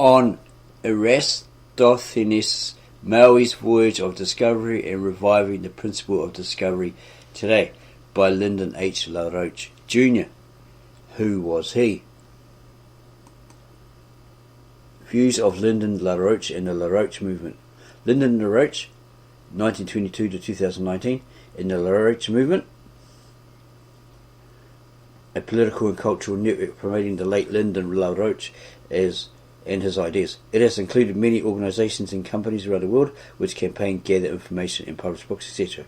on Eratosthenes, Maui's Voyage of Discovery and Reviving the Principle of Discovery Today, by Lyndon H. LaRoche, Jr. Who was he? Views of Lyndon LaRoche and the LaRoche Movement. Lyndon LaRoche, 1922 to 2019, in the LaRoche Movement, a political and cultural network promoting the late Lyndon LaRoche and his ideas. It has included many organisations and companies around the world which campaign, gather information and publish books, etc.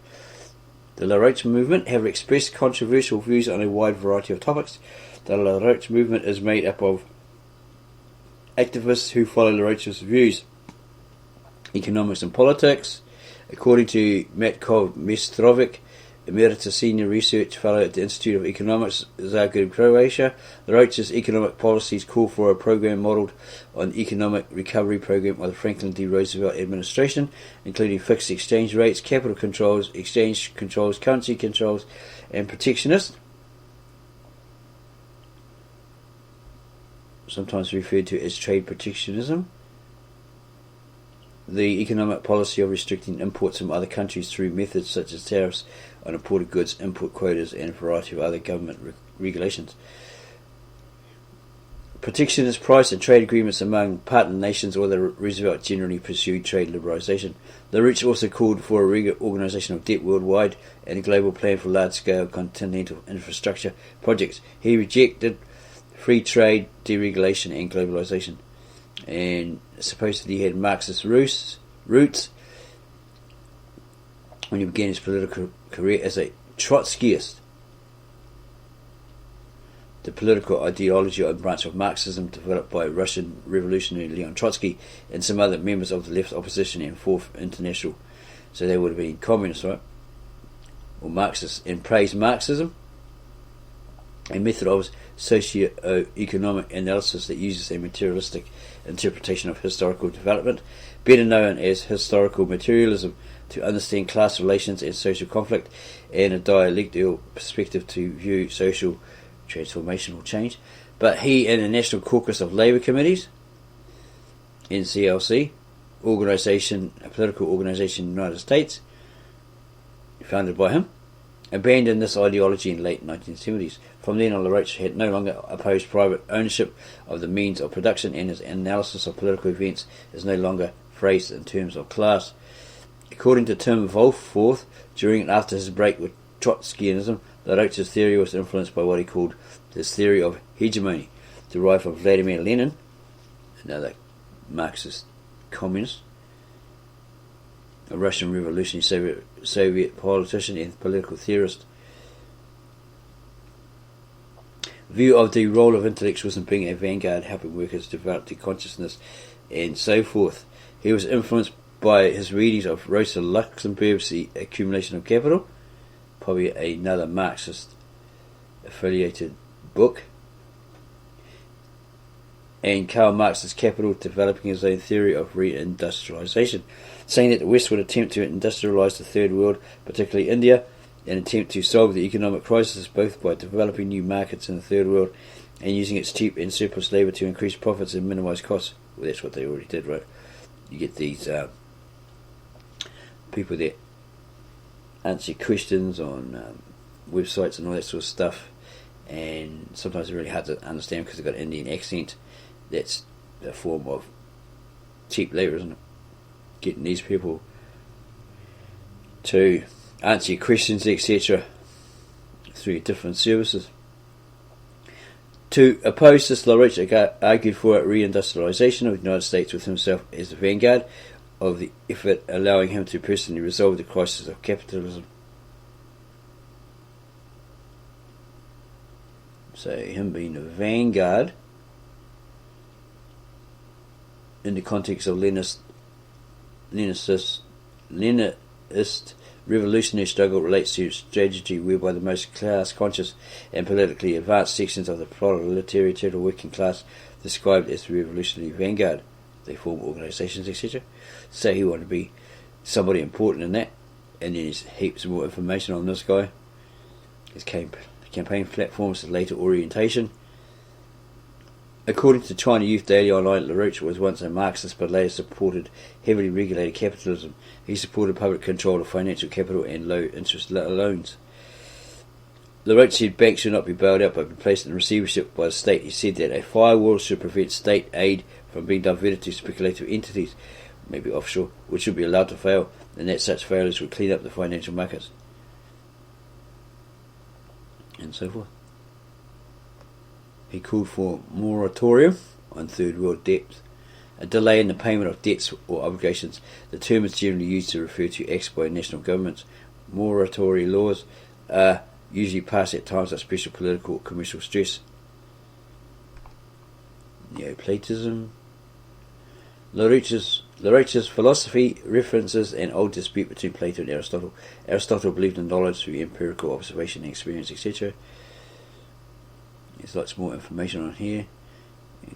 The LaRoche Movement have expressed controversial views on a wide variety of topics. The LaRoche Movement is made up of activists who follow LaRoche's views, economics and politics. According to Matko Mestrovic, Emeritus Senior Research Fellow at the Institute of Economics, Zagreb, Croatia, LaRoche's economic policies call for a program modelled on the economic recovery program of the Franklin D. Roosevelt administration, including fixed exchange rates, capital controls, exchange controls, currency controls, and protectionist, sometimes referred to as trade protectionism, the economic policy of restricting imports from other countries through methods such as tariffs on imported goods, import quotas, and a variety of other government regulations. Protectionist price and trade agreements among partner nations, although Roosevelt generally pursued trade liberalisation. LaRoche also called for a reorganisation of debt worldwide and a global plan for large-scale continental infrastructure projects. He rejected free trade, deregulation, and globalisation, and supposedly he had Marxist roots when he began his political career as a Trotskyist. The political ideology or branch of Marxism developed by Russian revolutionary Leon Trotsky and some other members of the left opposition and Fourth International. So they would have been communists, right? Or Marxists, and praised Marxism, a method of socio-economic analysis that uses a materialistic interpretation of historical development, better known as historical materialism, to understand class relations and social conflict, and a dialectical perspective to view social transformational change. But he and the National Caucus of Labour Committees, NCLC, a political organisation in the United States, founded by him, abandoned this ideology in the late 1970s. From then on, LaRoche had no longer opposed private ownership of the means of production, and his analysis of political events is no longer phrased in terms of class. According to Tim Wohlforth, during and after his break with Trotskyism, LaRoche's theory was influenced by what he called his theory of hegemony, derived from Vladimir Lenin, another Marxist communist, a Russian revolutionary Soviet politician and political theorist. View of the role of intellectuals in being a vanguard, helping workers develop their consciousness, and so forth. He was influenced by his readings of Rosa Luxemburg's The Accumulation of Capital, probably another Marxist affiliated book, and Karl Marx's Capital, developing his own theory of reindustrialization, saying that the West would attempt to industrialize the Third World, particularly India, and attempt to solve the economic crisis both by developing new markets in the Third World and using its cheap and surplus labour to increase profits and minimise costs. Well, that's what they already did, right? You get these people that answer questions on websites and all that sort of stuff, and sometimes it's really hard to understand because they've got an Indian accent. That's a form of cheap labour, isn't it? Getting these people to answer your questions, etc., through different services. To oppose this, LaRoche argued for a reindustrialisation of the United States, with himself as the vanguard of the effort, allowing him to personally resolve the crisis of capitalism. So him being the vanguard in the context of Leninist revolutionary struggle relates to strategy whereby the most class-conscious and politically advanced sections of the proletariat working class, described as the revolutionary vanguard, they form organisations, etc. So he wanted to be somebody important in that, and then there's heaps more information on this guy. His campaign platforms, his later orientation. According to China Youth Daily Online, Rouche was once a Marxist but later supported heavily regulated capitalism. He supported public control of financial capital and low-interest loans. Rouche said banks should not be bailed out but be placed in receivership by the state. He said that a firewall should prevent state aid from being diverted to speculative entities, maybe offshore, which should be allowed to fail, and that such failures would clean up the financial markets. And so forth. He called for moratorium on third world debt, a delay in the payment of debts or obligations. The term is generally used to refer to acts by national governments. Moratory laws are usually passed at times of special political or commercial stress. Neoplatism. Rouche's philosophy references an old dispute between Plato and Aristotle. Aristotle believed in knowledge through empirical observation and experience, etc. There's lots more information on here.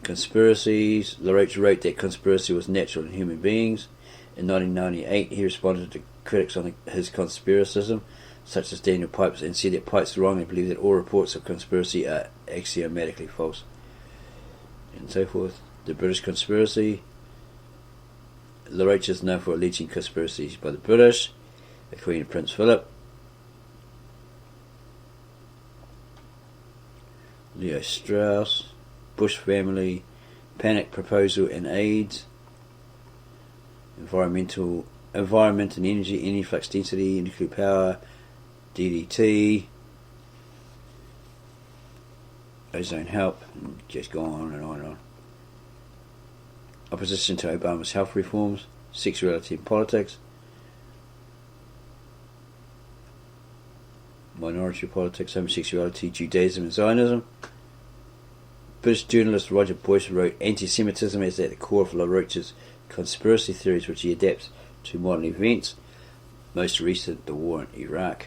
Conspiracies. Rouche wrote that conspiracy was natural in human beings. In 1998, he responded to critics on his conspiracism, such as Daniel Pipes, and said that Pipes wrongly believed that all reports of conspiracy are axiomatically false. And so forth. The British conspiracy. Rouche is known for alleging conspiracies by the British, the Queen and Prince Philip. Leo Strauss, Bush family, panic proposal and AIDS, environment and energy flux density, nuclear power, DDT, ozone help, just go on and on and on. Opposition to Obama's health reforms, sexuality and politics, minority politics, homosexuality, Judaism and Zionism. British journalist Roger Boyce wrote, anti-Semitism is at the core of Rouche's conspiracy theories, which he adapts to modern events, most recent the war in Iraq.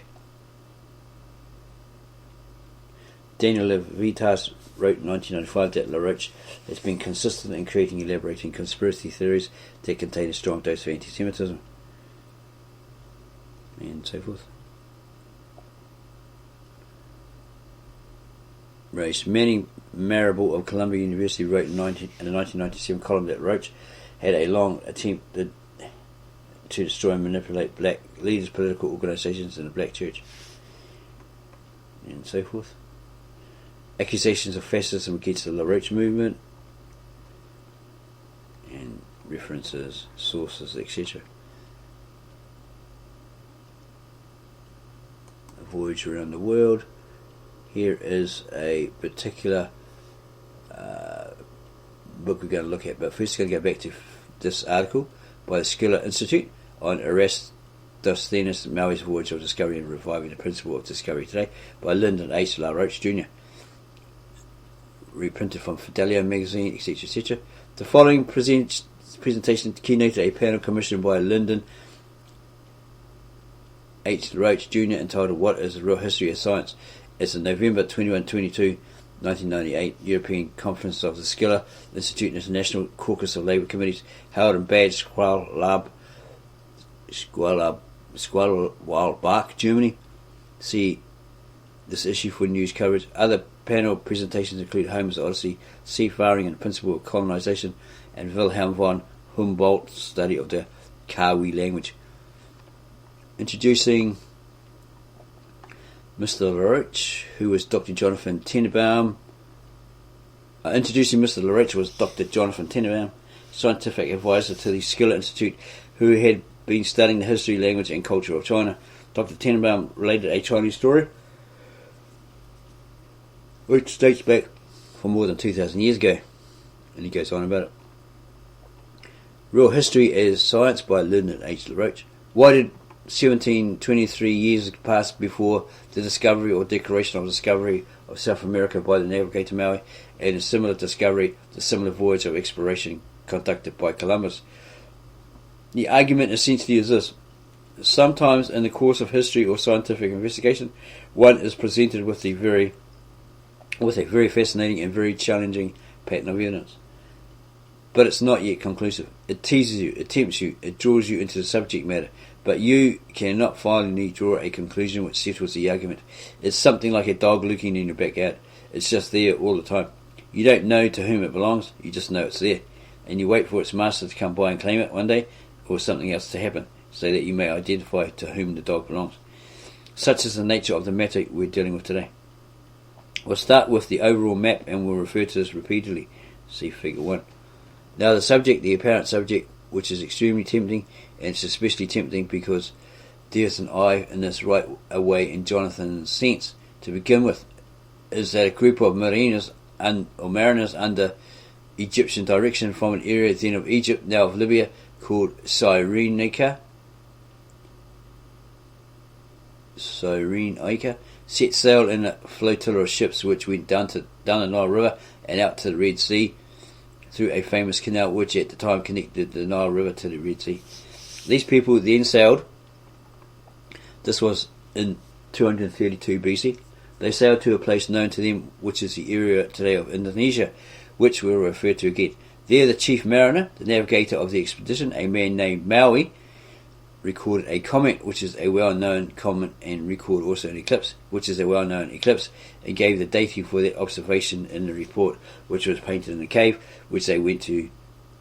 Daniel Levitas wrote in 1995 that Rouche has been consistent in creating and elaborating conspiracy theories that contain a strong dose of anti-Semitism, and so forth. Rouche. Manning Marable of Columbia University wrote in a 1997 column that Rouche had a long attempt to destroy and manipulate black leaders, political organisations and the black church, and so forth. Accusations of fascism against the Rouche movement, and references, sources, etc. A voyage around the world. Here is a particular book we're going to look at, but first we're going to go back to this article by the Skiller Institute on Eratosthenes, Maui's Voyage of Discovery and Reviving the Principle of Discovery Today, by Lyndon H. LaRoche Jr., reprinted from Fidelio magazine, etc., etc. The following presentation keynoted a panel commissioned by Lyndon H. LaRoche Jr. entitled What is the Real History of Science? It's the November 21-22, 1998 European Conference of the Skiller Institute International Caucus of Labour Committees held in Bad Schwalbach, Germany. See this issue for news coverage. Other panel presentations include Homer's Odyssey, Seafaring and the Principle of Colonization, and Wilhelm von Humboldt's study of the Kawi language. Introducing Mr. LaRoche, who was Dr. Jonathan Tenenbaum. Introducing Mr. LaRoche was Dr. Jonathan Tenenbaum, scientific advisor to the Skiller Institute, who had been studying the history, language and culture of China. Dr. Tenenbaum related a Chinese story which dates back for more than 2,000 years ago, and he goes on about it. Real History is Science by Lyndon H. LaRoche. Why did 1723 years pass before the discovery or declaration of discovery of South America by the navigator Maui, and a similar discovery, the similar voyage of exploration conducted by Columbus? The argument essentially is this: sometimes in the course of history or scientific investigation, one is presented with a very fascinating and very challenging pattern of evidence, but it's not yet conclusive. It teases you, it tempts you, it draws you into the subject matter, but you cannot finally draw a conclusion which settles the argument. It's something like a dog looking in your backyard. It's just there all the time. You don't know to whom it belongs, you just know it's there. And you wait for its master to come by and claim it one day, or something else to happen, so that you may identify to whom the dog belongs. Such is the nature of the matter we're dealing with today. We'll start with the overall map and we'll refer to this repeatedly. See figure 1. Now the subject, the apparent subject, which is extremely tempting, and it's especially tempting because there's an I in this right away in Jonathan's sense. To begin with, is that a group of mariners under Egyptian direction from an area then of Egypt, now of Libya, called Cyrenaica, set sail in a flotilla of ships which went down the Nile River and out to the Red Sea through a famous canal which at the time connected the Nile River to the Red Sea. These people then sailed, this was in 232 BC, they sailed to a place known to them which is the area today of Indonesia, which we'll refer to again. There the chief mariner, the navigator of the expedition, a man named Maui, recorded a comment which is a well-known comment, and recorded also an eclipse which is a well-known eclipse, and gave the dating for that observation in the report which was painted in the cave which they went to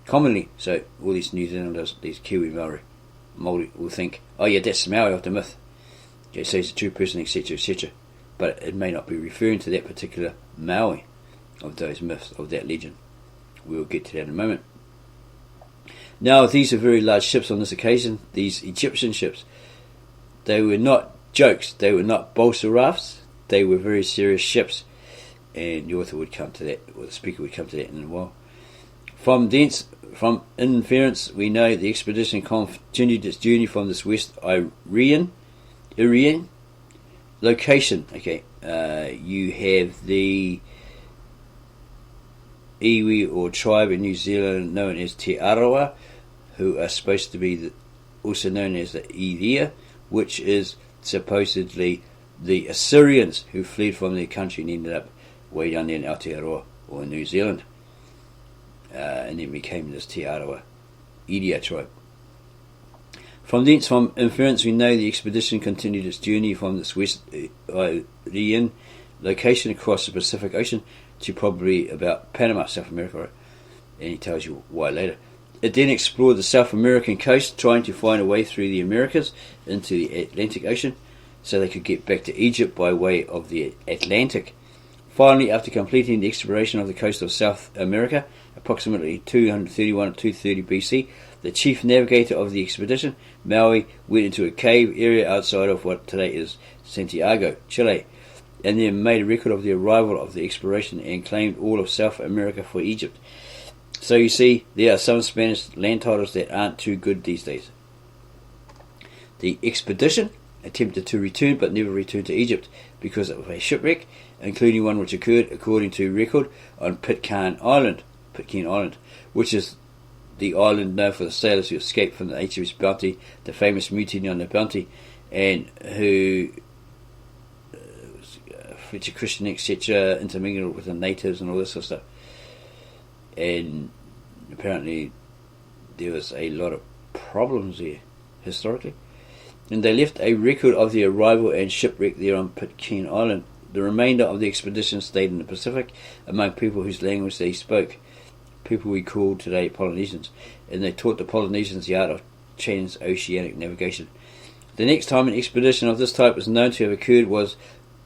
commonly. So all these New Zealanders, these Kiwi Maori will think, oh yeah, that's Maui of the myth, okay, so he's a true person, etc, etc, but it may not be referring to that particular Maui of those myths, of that legend. We'll get to that in a moment. Now these are very large ships on this occasion, these Egyptian ships. They were not jokes, they were not balsa rafts, they were very serious ships, and the author would come to that, or the speaker would come to that in a while. From inference we know the expedition continued its journey from this West Irian location. Okay, you have the iwi or tribe in New Zealand known as Te Arawa, who are supposed to be also known as the Iria, which is supposedly the Assyrians who fled from their country and ended up way down there in Aotearoa or New Zealand, and then became this Te Arawa Iria tribe. From inference we know the expedition continued its journey from this West Irian location across the Pacific Ocean to probably about Panama, South America, right? And he tells you why later. It then explored the South American coast, trying to find a way through the Americas into the Atlantic Ocean so they could get back to Egypt by way of the Atlantic. Finally, after completing the exploration of the coast of South America, approximately 231 to 230 BC, the chief navigator of the expedition, Maui, went into a cave area outside of what today is Santiago, Chile, and then made a record of the arrival of the exploration and claimed all of South America for Egypt. So you see, there are some Spanish land titles that aren't too good these days. The expedition attempted to return but never returned to Egypt because of a shipwreck, including one which occurred, according to record, on Pitcairn Island, which is the island known for the sailors who escaped from the HMS Bounty, the famous mutiny on the Bounty, and who which are Christian, etc., intermingled with the natives and all this sort of stuff. And apparently there was a lot of problems there historically. And they left a record of the arrival and shipwreck there on Pitcairn Island. The remainder of the expedition stayed in the Pacific among people whose language they spoke, people we call today Polynesians, and they taught the Polynesians the art of transoceanic navigation. The next time an expedition of this type was known to have occurred was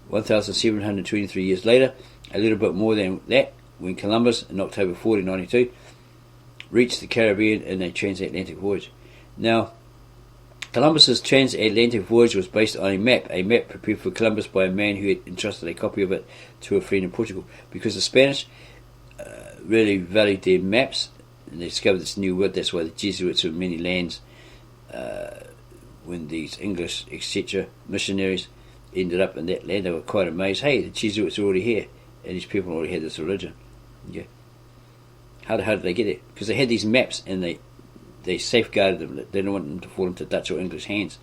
1,723 years later, a little bit more than that, when Columbus, in October 1492, reached the Caribbean in a transatlantic voyage. Now, Columbus's transatlantic voyage was based on a map prepared for Columbus by a man who had entrusted a copy of it to a friend in Portugal, because the Spanish really valued their maps, and they discovered this new world. That's why the Jesuits of many lands, when these English, etc., missionaries ended up in that land, they were quite amazed. Hey, the Jesuits are already here, and these people already had this religion. Yeah. How did they get it? Because they had these maps, and they safeguarded them. They didn't want them to fall into Dutch or English hands,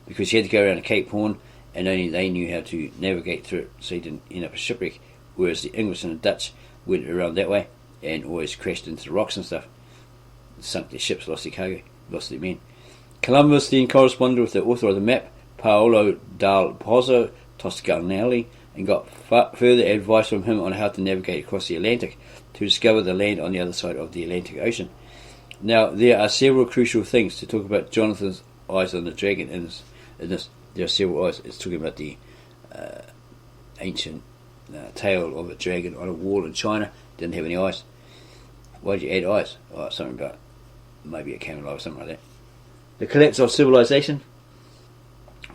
because you had to go around the Cape Horn, and only they knew how to navigate through it, so you didn't end up a shipwreck. Whereas the English and the Dutch went around that way and always crashed into the rocks and stuff, sunk their ships, lost their cargo, lost their men. Columbus then corresponded with the author of the map, Paolo dal Pozzo Toscanelli, and got further advice from him on how to navigate across the Atlantic to discover the land on the other side of the Atlantic Ocean. Now, there are several crucial things to talk about Jonathan's eyes on the dragon in this. There are several eyes. It's talking about the ancient tale of a dragon on a wall in China. Didn't have any eyes. Why did you add eyes? Oh, something about maybe a camel eye or something like that. The collapse of civilization.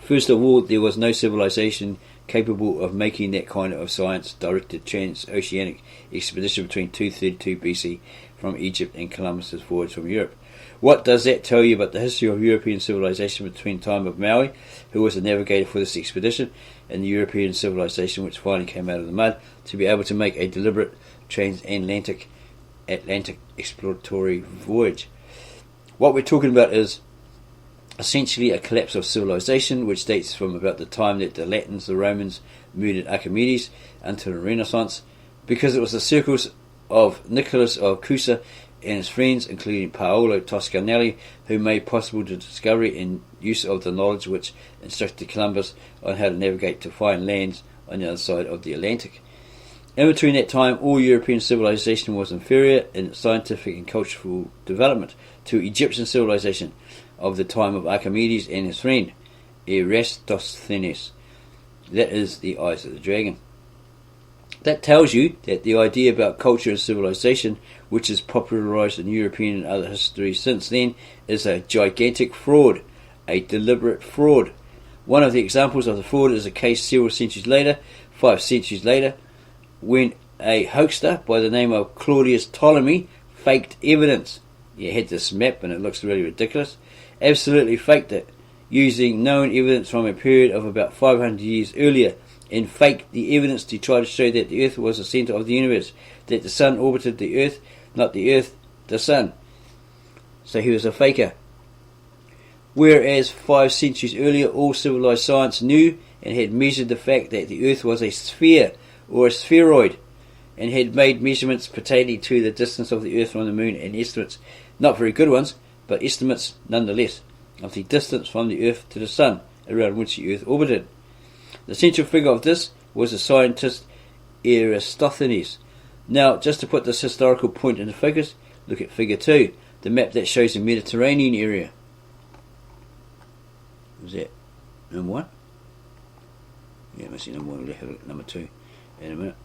First of all, there was no civilization capable of making that kind of science-directed transoceanic expedition between 232 BC from Egypt and Columbus's voyage from Europe. What does that tell you about the history of European civilization between the time of Maui, who was the navigator for this expedition, and the European civilization which finally came out of the mud to be able to make a deliberate transatlantic exploratory voyage? What we're talking about is essentially a collapse of civilization, which dates from about the time that the Latins, the Romans, murdered Archimedes until the Renaissance, because it was the circles of Nicholas of Cusa and his friends, including Paolo Toscanelli, who made possible the discovery and use of the knowledge which instructed Columbus on how to navigate to find lands on the other side of the Atlantic. In between that time, all European civilization was inferior in its scientific and cultural development to Egyptian civilization of the time of Archimedes and his friend Eratosthenes. That is the eyes of the dragon. That tells you that the idea about culture and civilization, which is popularized in European and other history since then, is a gigantic fraud, a deliberate fraud. One of the examples of the fraud is a case several centuries later, 5 centuries later, when a hoaxer by the name of Claudius Ptolemy faked evidence. He had this map and it looks really ridiculous. Absolutely faked it, using known evidence from a period of about 500 years earlier, and faked the evidence to try to show that the Earth was the centre of the universe, that the Sun orbited the Earth, not the Earth, the Sun. So he was a faker. Whereas 5 centuries earlier all civilized science knew and had measured the fact that the Earth was a sphere or a spheroid, and had made measurements pertaining to the distance of the Earth from the Moon, and estimates, not very good ones, but estimates nonetheless, of the distance from the Earth to the Sun, around which the Earth orbited. The central figure of this was the scientist Eratosthenes. Now, just to put this historical point into focus, look at figure 2, the map that shows the Mediterranean area. Was that number 1? Yeah, it must be number 1. We'll have a look at number 2 in a minute.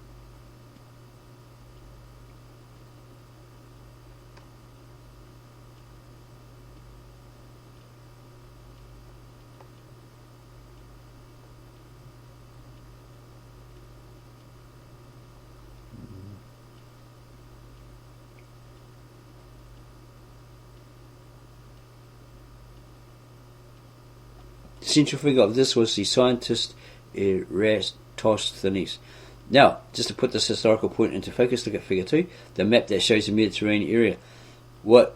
The central figure of this was the scientist Eratosthenes. Now, just to put this historical point into focus, look at figure 2, the map that shows the Mediterranean area. What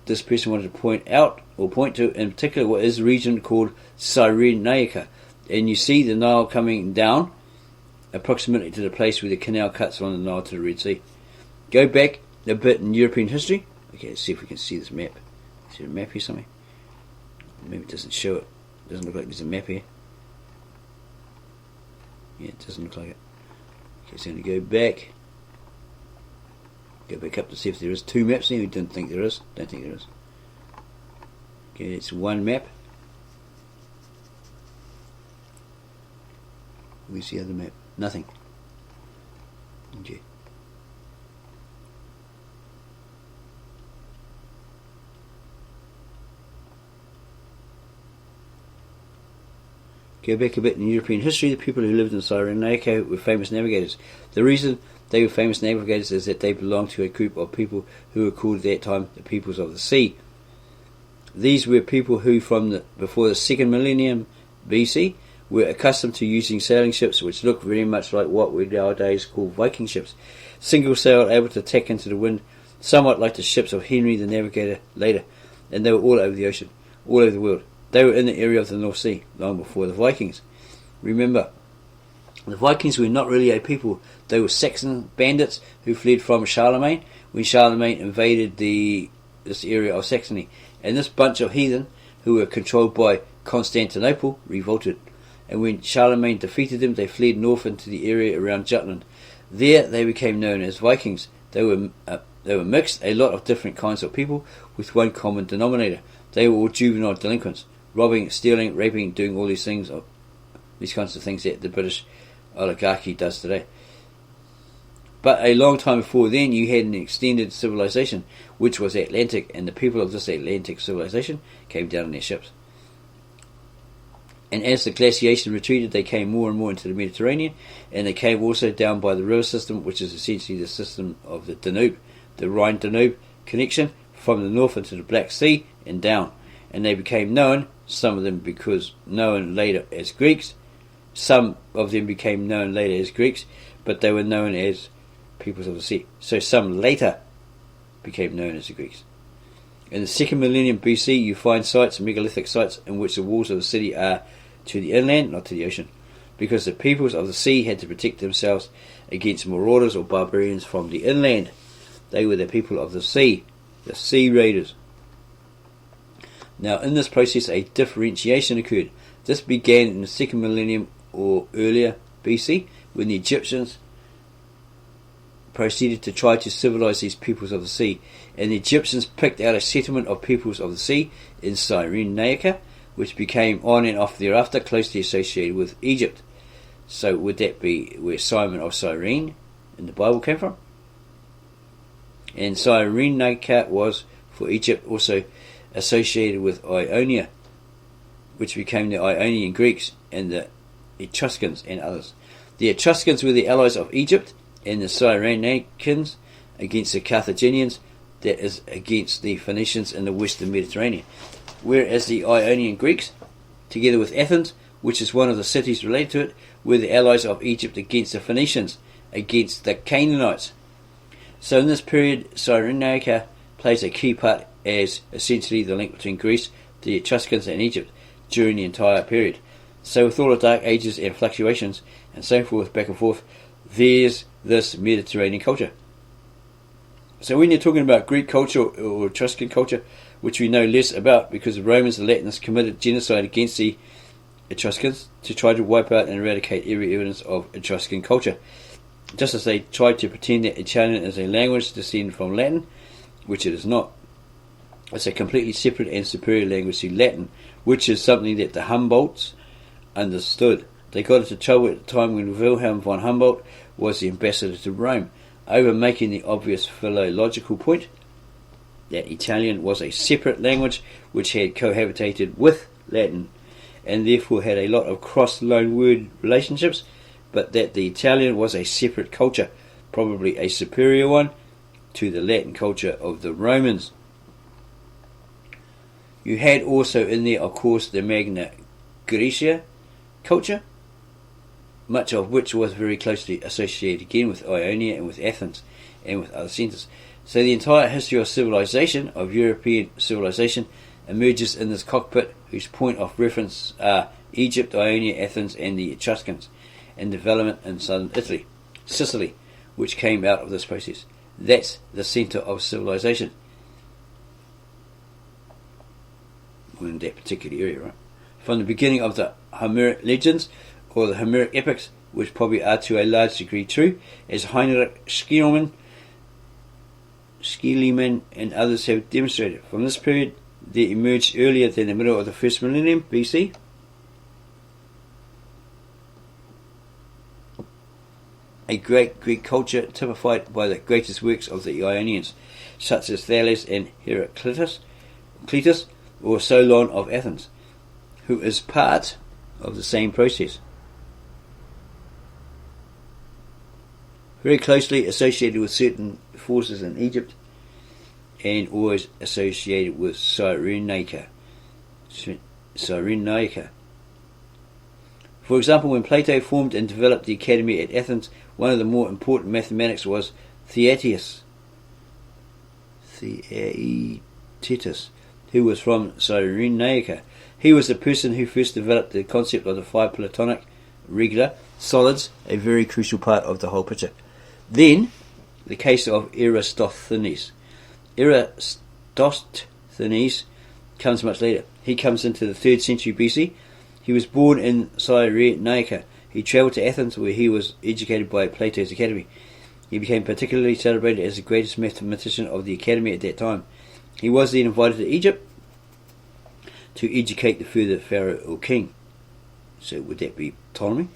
this person wanted to point out, or point to in particular, what is a region called Cyrenaica. And you see the Nile coming down approximately to the place where the canal cuts from the Nile to the Red Sea. Go back a bit in European history. Okay, let's see if we can see this map. Is there a map here somewhere? Maybe it doesn't show it. Doesn't look like there's a map here. Yeah, it doesn't look like it. Okay, so I'm going to go back. Go back up to see if there is 2 maps here. We didn't think there is. Don't think there is. Okay, it's 1 map. Where's the other map? Nothing. Okay. Go back a bit in European history, the people who lived in Cyrenaica were famous navigators. The reason they were famous navigators is that they belonged to a group of people who were called at that time the peoples of the sea. These were people who, before the 2nd millennium BC, were accustomed to using sailing ships which looked very much like what we nowadays call Viking ships. Single sail, able to tack into the wind, somewhat like the ships of Henry the Navigator later, and they were all over the ocean, all over the world. They were in the area of the North Sea, long before the Vikings. Remember, the Vikings were not really a people. They were Saxon bandits who fled from Charlemagne when Charlemagne invaded this area of Saxony. And this bunch of heathen, who were controlled by Constantinople, revolted. and when Charlemagne defeated them, they fled north into the area around Jutland. There they became known as Vikings. They were mixed, a lot of different kinds of people, with one common denominator. They were all juvenile delinquents, robbing, stealing, raping, doing all these things, these kinds of things that the British oligarchy does today. But a long time before then, you had an extended civilization, which was Atlantic, and the people of this Atlantic civilization came down in their ships. And as the glaciation retreated, they came more and more into the Mediterranean, and they came also down by the river system, which is essentially the system of the Danube, the Rhine-Danube connection, from the north into the Black Sea and down. And they became known, some of them known later as Greeks, some of them became known later as Greeks, but they were known as peoples of the sea. So some later became known as the Greeks. In the 2nd millennium BC, you find sites, megalithic sites, in which the walls of the city are to the inland, not to the ocean, because the peoples of the sea had to protect themselves against marauders or barbarians from the inland. They were the people of the sea raiders. Now, in this process, a differentiation occurred. This began in the 2nd millennium or earlier BC, when the Egyptians proceeded to try to civilize these peoples of the sea, and the Egyptians picked out a settlement of peoples of the sea in Cyrenaica, which became on and off thereafter closely associated with Egypt. So would that be where Simon of Cyrene in the Bible came from? And Cyrenaica was, for Egypt, also associated with Ionia, which became the Ionian Greeks and the Etruscans and others. The Etruscans were the allies of Egypt, and the Cyrenaicans against the Carthaginians, that is against the Phoenicians in the western Mediterranean. Whereas the Ionian Greeks, together with Athens, which is one of the cities related to it, were the allies of Egypt against the Phoenicians, against the Canaanites. So in this period, Cyrenaica plays a key part as essentially the link between Greece, the Etruscans and Egypt during the entire period. So with all the dark ages and fluctuations and so forth, back and forth, there's this Mediterranean culture. So when you're talking about Greek culture or Etruscan culture, which we know less about because the Romans and Latins committed genocide against the Etruscans to try to wipe out and eradicate every evidence of Etruscan culture. Just as they tried to pretend that Italian is a language descended from Latin, which it is not. It's a completely separate and superior language to Latin, which is something that the Humboldts understood. They got into trouble at the time when Wilhelm von Humboldt was the ambassador to Rome, over making the obvious philological point that Italian was a separate language which had cohabitated with Latin, and therefore had a lot of cross-loan word relationships, but that the Italian was a separate culture, probably a superior one to the Latin culture of the Romans. You had also in there, of course, the Magna Graecia culture, much of which was very closely associated again with Ionia and with Athens and with other centres. So the entire history of civilization, of European civilization, emerges in this cockpit whose point of reference are Egypt, Ionia, Athens and the Etruscans, and development in southern Italy, Sicily, which came out of this process. That's the centre of civilization in that particular area, right? From the beginning of the Homeric legends, or the Homeric epics, which probably are to a large degree true, as Heinrich Schliemann and others have demonstrated. From this period, there emerged earlier than the middle of the 1st millennium BC a great Greek culture typified by the greatest works of the Ionians, such as Thales and Heraclitus, or Solon of Athens, who is part of the same process. Very closely associated with certain forces in Egypt, and always associated with Cyrenaica. For example, when Plato formed and developed the academy at Athens, one of the more important mathematics was Theaetetus, who was from Cyrenaica. He was the person who first developed the concept of the 5 Platonic regular solids, a very crucial part of the whole picture. Then, the case of Eratosthenes. Eratosthenes comes much later. He comes into the 3rd century BC. He was born in Cyrenaica. He travelled to Athens, where he was educated by Plato's Academy. He became particularly celebrated as the greatest mathematician of the Academy at that time. He was then invited to Egypt to educate the further pharaoh or king. So would that be Ptolemy?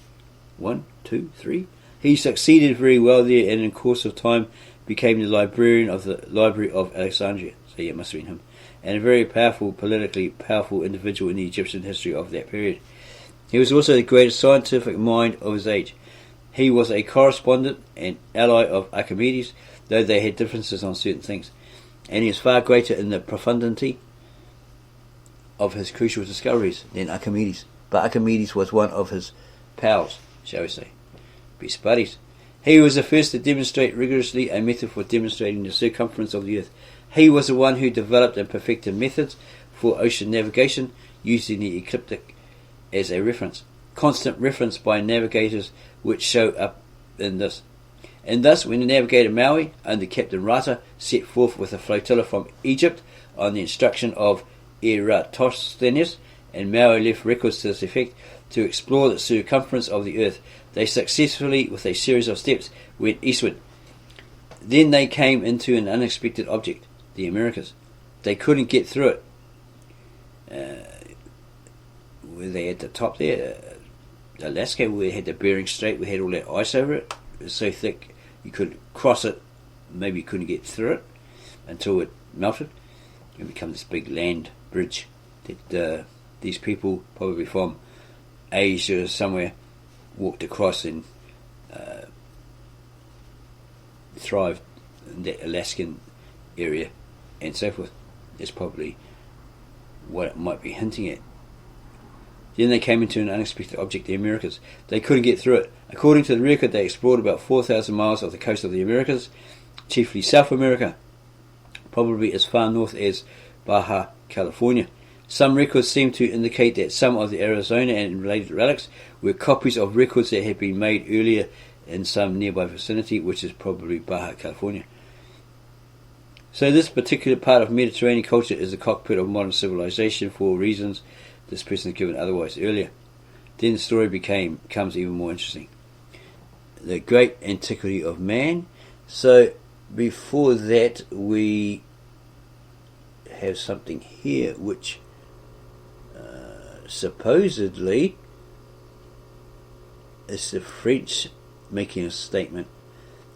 1, 2, 3. He succeeded very well there, and in course of time became the librarian of the Library of Alexandria. So yeah, it must have been him. And a very powerful, politically powerful individual in the Egyptian history of that period. He was also the greatest scientific mind of his age. He was a correspondent and ally of Archimedes, though they had differences on certain things. And he is far greater in the profundity of his crucial discoveries than Archimedes. But Archimedes was one of his pals, shall we say. Best buddies. He was the first to demonstrate rigorously a method for demonstrating the circumference of the earth. He was the one who developed and perfected methods for ocean navigation, using the ecliptic as a reference. Constant reference by navigators which show up in this. And thus, when the navigator Maui, under Captain Rata, set forth with a flotilla from Egypt on the instruction of Eratosthenes, and Maui left records to this effect, to explore the circumference of the earth, they successfully, with a series of steps, went eastward. Then they came into an unexpected object, the Americas. They couldn't get through it. Were they at the top there? Alaska, where we had the Bering Strait, we had all that ice over it. It was so thick you could cross it, maybe you couldn't get through it until it melted and become this big land bridge that these people, probably from Asia or somewhere, walked across and thrived in that Alaskan area and so forth. That's probably what it might be hinting at. Then they came into an unexpected object, the Americas. They couldn't get through it. According to the record, they explored about 4,000 miles of the coast of the Americas, chiefly South America, probably as far north as Baja California. Some records seem to indicate that some of the Arizona and related relics were copies of records that had been made earlier in some nearby vicinity, which is probably Baja California. So this particular part of Mediterranean culture is the cockpit of modern civilization for reasons this person has given otherwise earlier. Then the story becomes even more interesting. The great antiquity of man. So before that we have something here which supposedly is the French making a statement.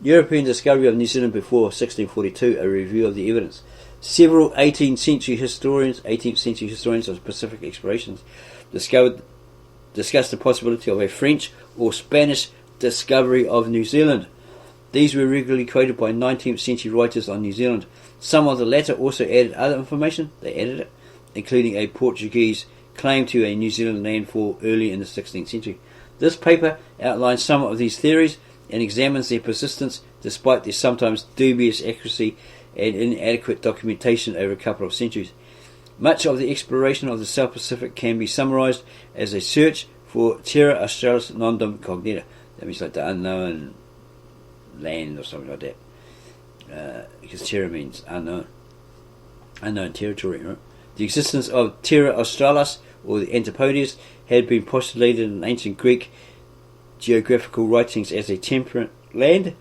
European discovery of New Zealand before 1642, a review of the evidence. Several 18th century historians of Pacific explorations discussed the possibility of a French or Spanish discovery of New Zealand. These were regularly quoted by 19th century writers on New Zealand. Some of the latter also added other information, including a Portuguese claim to a New Zealand landfall early in the 16th century. This paper outlines some of these theories and examines their persistence despite their sometimes dubious accuracy and inadequate documentation over a couple of centuries. Much of the exploration of the South Pacific can be summarized as a search for terra australis nondum cognita. That means like the unknown land or something like that. Because terra means unknown territory, right? The existence of terra australis, or the Antipodes, had been postulated in ancient Greek geographical writings as a temperate land,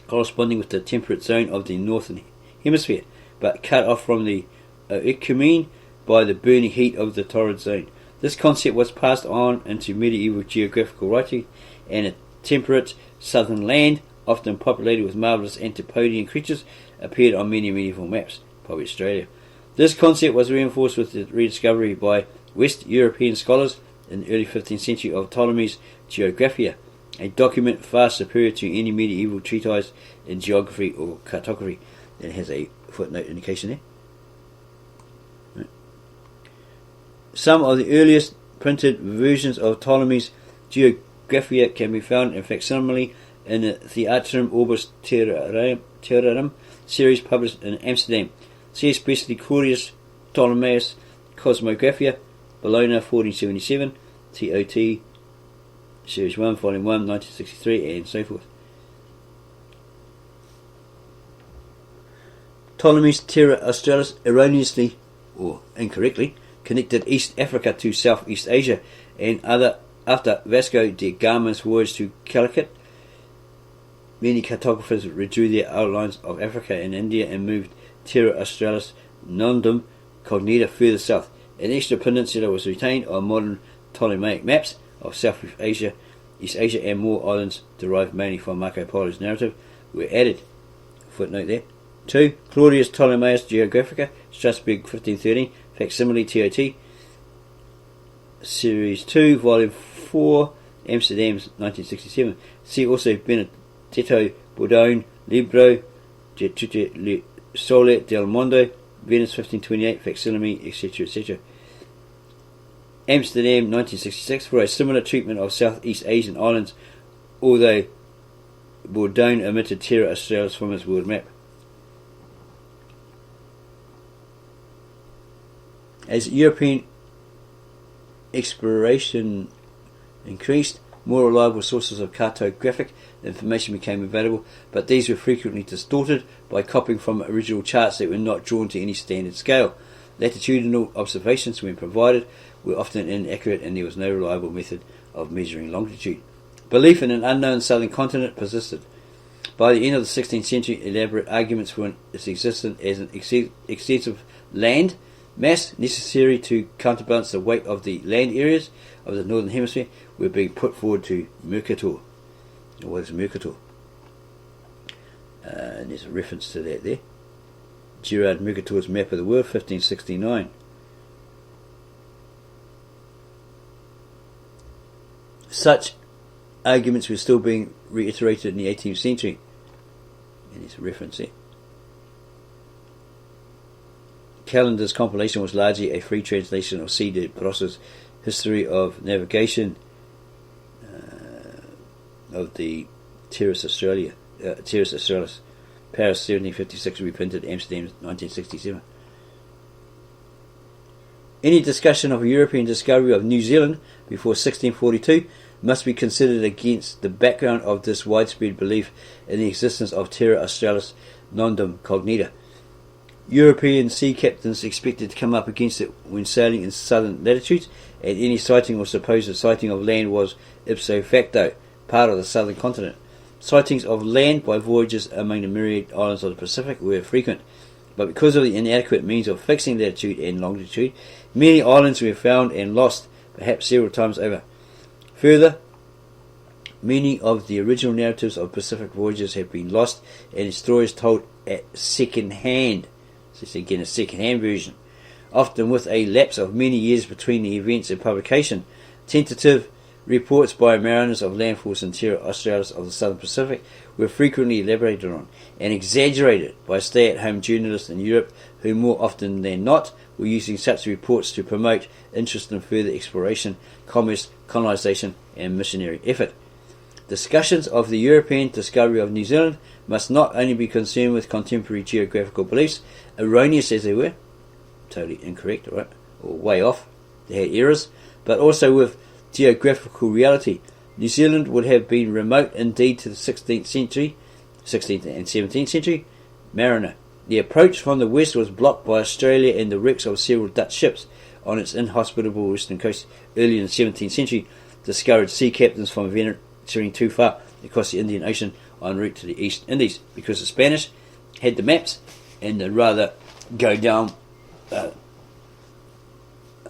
corresponding with the temperate zone of the northern hemisphere, but cut off from the Ecumene by the burning heat of the torrid zone. This concept was passed on into medieval geographical writing, and a temperate southern land, often populated with marvellous Antipodean creatures, appeared on many medieval maps, probably Australia. This concept was reinforced with the rediscovery by West European scholars in the early 15th century of Ptolemy's Geographia, a document far superior to any medieval treatise in geography or cartography. That has a footnote indication there. Right. Some of the earliest printed versions of Ptolemy's Geographia can be found in facsimile in the Theatrum Orbis Terrarum series published in Amsterdam. See especially Claudius Ptolemaeus Cosmographia, Bologna 1477, TOT Series 1, Volume 1, 1963, and so forth. Ptolemy's Terra Australis erroneously, or incorrectly, connected East Africa to Southeast Asia, and after Vasco da Gama's voyage to Calicut, many cartographers redrew their outlines of Africa and India and moved Terra Australis Nondum Cognita further south. An extra peninsula was retained on modern Ptolemaic maps of Southeast Asia, East Asia, and more islands derived mainly from Marco Polo's narrative were added. Footnote there. 2. Claudius Ptolemaeus Geographica, Strasbourg 1513, Facsimile TOT, Series 2, Volume 4, Amsterdam 1967. See also Benedetto Bordone, Libro de Sole del Mondo, Venice 1528, Facsimile, etc. etc. Amsterdam 1966 for a similar treatment of Southeast Asian islands, although Bordone omitted Terra Australis from his world map. As European exploration increased, more reliable sources of cartographic information became available, but these were frequently distorted by copying from original charts that were not drawn to any standard scale. Latitudinal observations, when provided, were often inaccurate, and there was no reliable method of measuring longitude. Belief in an unknown southern continent persisted. By the end of the 16th century, elaborate arguments for its existence as an extensive land mass necessary to counterbalance the weight of the land areas of the northern hemisphere were being put forward to Mercator. What is Mercator? And there's a reference to that there. Gerard Mercator's Map of the World, 1569. Such arguments were still being reiterated in the 18th century. And there's a reference there. Calendar's compilation was largely a free translation of C. de Brosse's History of Navigation of the Terra Australis, Paris 1756, reprinted Amsterdam 1967. Any discussion of a European discovery of New Zealand before 1642 must be considered against the background of this widespread belief in the existence of Terra Australis Nondum Cognita. European sea captains expected to come up against it when sailing in southern latitudes, and any sighting or supposed sighting of land was ipso facto part of the southern continent. Sightings of land by voyagers among the myriad islands of the Pacific were frequent, but because of the inadequate means of fixing latitude and longitude, many islands were found and lost, perhaps several times over. Further, many of the original narratives of Pacific voyages have been lost, and the stories told at second hand. This is again a second-hand version, often with a lapse of many years between the events and publication. Tentative reports by mariners of landforce in Terra Australis of the Southern Pacific were frequently elaborated on and exaggerated by stay-at-home journalists in Europe, who more often than not were using such reports to promote interest in further exploration, commerce, colonisation and missionary effort. Discussions of the European discovery of New Zealand must not only be concerned with contemporary geographical beliefs, erroneous as they were, totally incorrect, right, or way off, they had errors, but also with geographical reality. New Zealand would have been remote indeed to the 16th and 17th century mariner. The approach from the west was blocked by Australia and the wrecks of several Dutch ships on its inhospitable western coast. Early in the 17th century, discouraged sea captains from venturing too far across the Indian Ocean en route to the East Indies, because the Spanish had the maps and they'd rather go down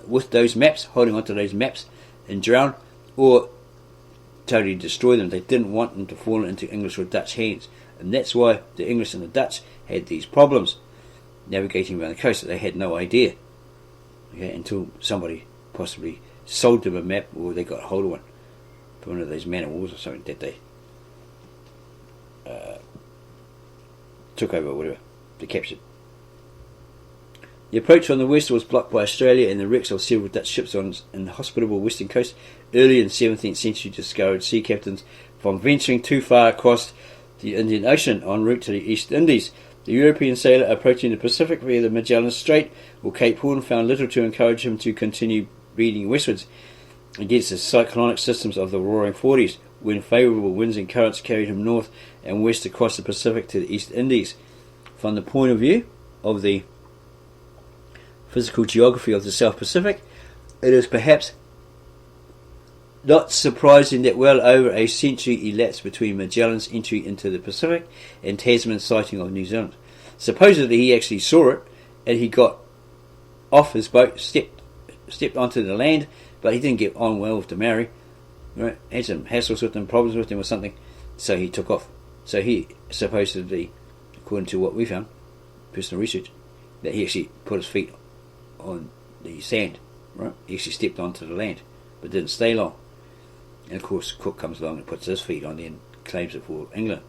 with those maps, holding onto those maps, and drown, or totally destroy them. They didn't want them to fall into English or Dutch hands, and that's why the English and the Dutch had these problems navigating around the coast. They had no idea, until somebody possibly sold them a map, or they got hold of one from one of those man of wars or something that they took over, or whatever, they captured. The approach from the west was blocked by Australia and the wrecks of several Dutch ships on its inhospitable western coast. Early in the 17th century, discouraged sea captains from venturing too far across the Indian Ocean en route to the East Indies. The European sailor approaching the Pacific via the Magellan Strait or Cape Horn found little to encourage him to continue beating westwards against the cyclonic systems of the Roaring Forties, when favourable winds and currents carried him north and west across the Pacific to the East Indies. From the point of view of the physical geography of the South Pacific, it is perhaps not surprising that well over a century elapsed between Magellan's entry into the Pacific and Tasman's sighting of New Zealand. Supposedly he actually saw it, and he got off his boat, stepped onto the land, but he didn't get on well with the Maori. Right? Had some hassles with them, problems with them or something, so he took off. So he supposedly, according to what we found, personal research, that he actually put his feet on the sand. Right? He actually stepped onto the land, but didn't stay long. And of course Cook comes along and puts his feet on there and claims it for England.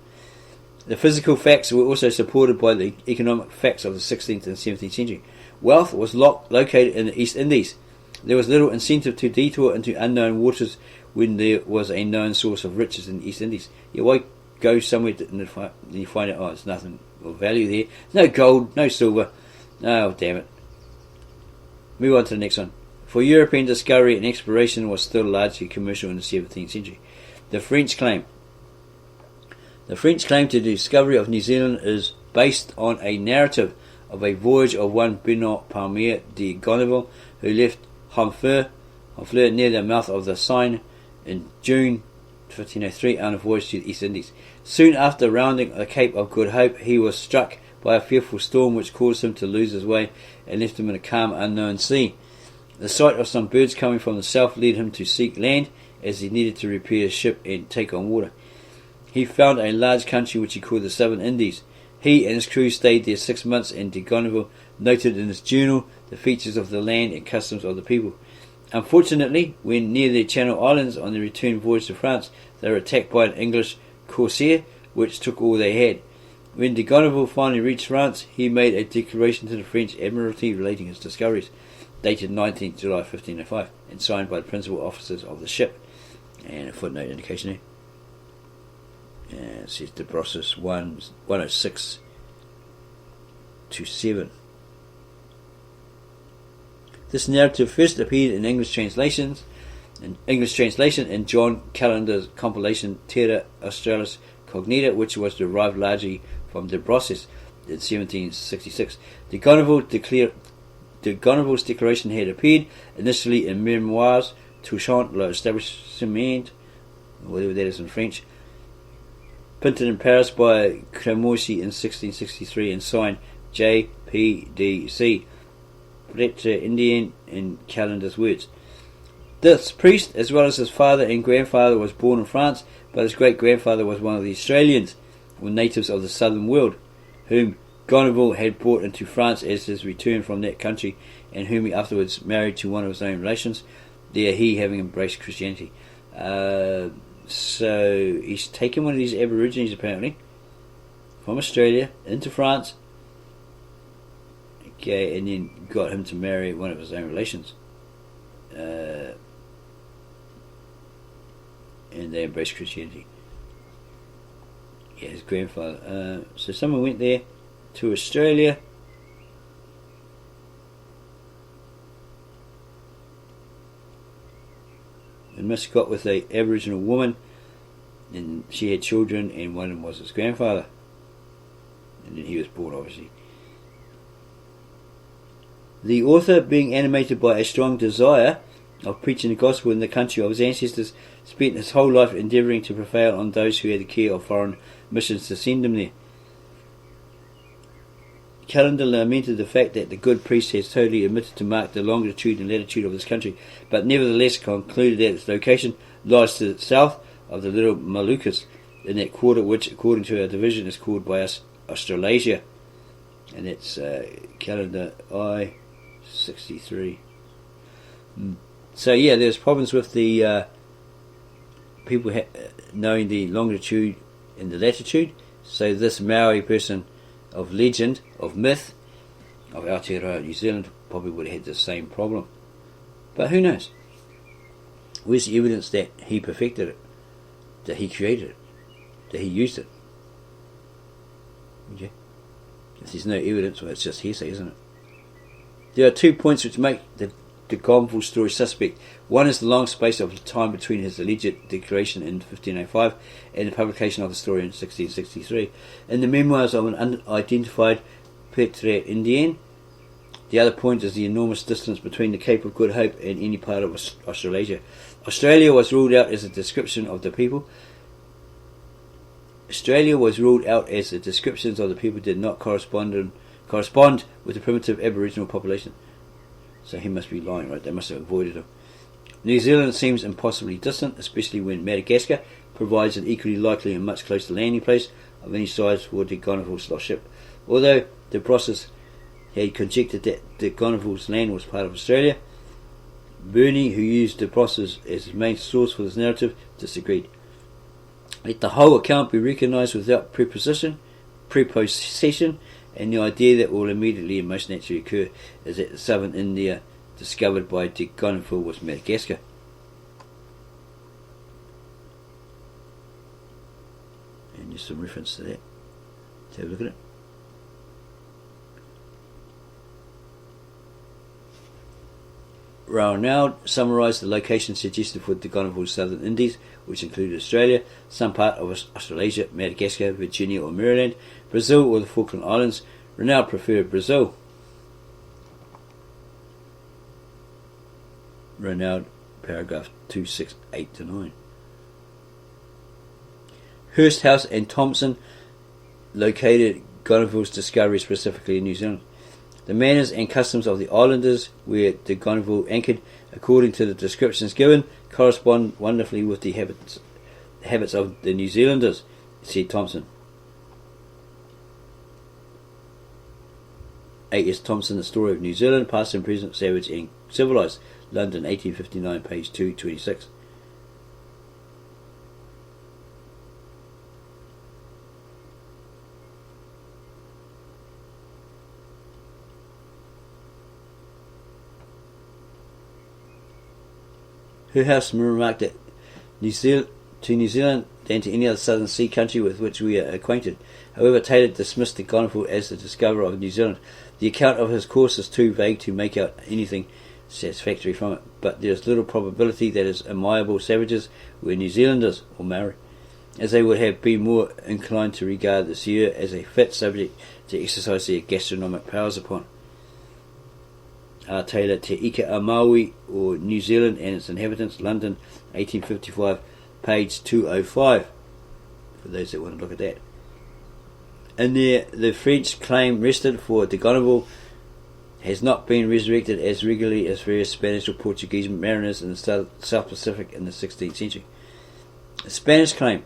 The physical facts were also supported by the economic facts of the 16th and 17th century. Wealth was located in the East Indies. There was little incentive to detour into unknown waters when there was a known source of riches in the East Indies. Yeah, why go somewhere and you find out, there's nothing of value there. No gold, no silver. Oh, damn it. Move on to the next one. For European discovery and exploration was still largely commercial in the 17th century. The French claim to the discovery of New Zealand is based on a narrative of a voyage of one Benoit Palmier de Gonneville, who left Honfleur near the mouth of the Seine in June 1503 on a voyage to the East Indies. Soon after rounding the Cape of Good Hope, he was struck by a fearful storm which caused him to lose his way and left him in a calm, unknown sea. The sight of some birds coming from the south led him to seek land, as he needed to repair his ship and take on water. He found a large country which he called the Southern Indies. He and his crew stayed there 6 months, and de Gonneville noted in his journal the features of the land and customs of the people. Unfortunately, when near the Channel Islands on the return voyage to France, they were attacked by an English corsair, which took all they had. When de Gonneville finally reached France, he made a declaration to the French Admiralty relating his discoveries, dated 19th July 1505, and signed by the principal officers of the ship. And a footnote indication there. It says the process 106 to 7. This narrative first appeared in English translation in John Calendar's compilation Terra Australis Cognita, which was derived largely from the process in 1766. De Gonneville's declaration had appeared initially in Memoirs touchant l'Établissement, whatever that is in French, printed in Paris by Cremoisi in 1663 and signed JPDC, Prêtre Indien, in Calendar's words. This priest, as well as his father and grandfather, was born in France, but his great-grandfather was one of the Australians, or natives of the southern world, whom Gonneville had brought into France as his return from that country, and whom he afterwards married to one of his own relations, there he having embraced Christianity. So he's taken one of these Aborigines apparently from Australia into France, okay, and then got him to marry one of his own relations, and they embraced Christianity. Yeah, his grandfather. So someone went there to Australia, and must have got with a Aboriginal woman, and she had children, and one of them was his grandfather, and then he was born, obviously. The author, being animated by a strong desire of preaching the gospel in the country of his ancestors, spent his whole life endeavouring to prevail on those who had the care of foreign missions to send him there. Calendar lamented the fact that the good priest has totally omitted to mark the longitude and latitude of this country, but nevertheless concluded that its location lies to the south of the Little Moluccas, in that quarter which, according to our division, is called by us Australasia. And that's Calendar I-63. So yeah, there's problems with the people knowing the longitude and the latitude. So this Maori person of legend, of myth, of Aotearoa, New Zealand, probably would have had the same problem. But who knows? Where's the evidence that he perfected it, that he created it, that he used it? Okay. If there's no evidence, well, it's just hearsay, isn't it? There are 2 points which make the Gonneville story suspect. One is the long space of time between his alleged declaration in 1505 and the publication of the story in 1663. In the memoirs of an unidentified Prêtre Indien, The other point is the enormous distance between the Cape of Good Hope and any part of Australasia. Australia was ruled out as a description of the people. Australia was ruled out as the descriptions of the people did not correspond with the primitive Aboriginal population. So he must be lying, right? They must have avoided him. New Zealand seems impossibly distant, especially when Madagascar provides an equally likely and much closer landing place of any size for the Gonival's lost ship. Although the Brosses had conjectured that the Gonival's land was part of Australia, Burney, who used the Brosses as his main source for this narrative, disagreed. Let the whole account be recognised without prepossession, and the idea that will immediately and most naturally occur is that the southern India discovered by de Gonneville was Madagascar. And just some reference to that. Let's have a look at it. Ronald summarised the location suggested for de Gonneville's southern Indies, which included Australia, some part of Australasia, Madagascar, Virginia or Maryland, Brazil or the Falkland Islands. Ronald preferred Brazil. Ronald, paragraph 268-9. Hurst House and Thompson located Gonneville's discovery specifically in New Zealand. The manners and customs of the islanders where de Gonneville anchored, according to the descriptions given, correspond wonderfully with the habits of the New Zealanders, said Thompson. A.S. Thompson, The Story of New Zealand, Past and Present, Savage and Civilized, London, 1859, page 226. Her house remarked that New Zealand than to any other southern sea country with which we are acquainted. However, Taylor dismissed de Gonneville as the discoverer of New Zealand. The account of his course is too vague to make out anything satisfactory from it, but there is little probability that his amiable savages were New Zealanders or Maori, as they would have been more inclined to regard the sea as a fit subject to exercise their gastronomic powers upon. Taylor, Te Ika a Maui, or New Zealand and its inhabitants, London, 1855, page 205, for those that want to look at that. In there, the French claim rested, for de Gonneville has not been resurrected as regularly as various Spanish or Portuguese mariners in the South Pacific in the 16th century. The Spanish claim.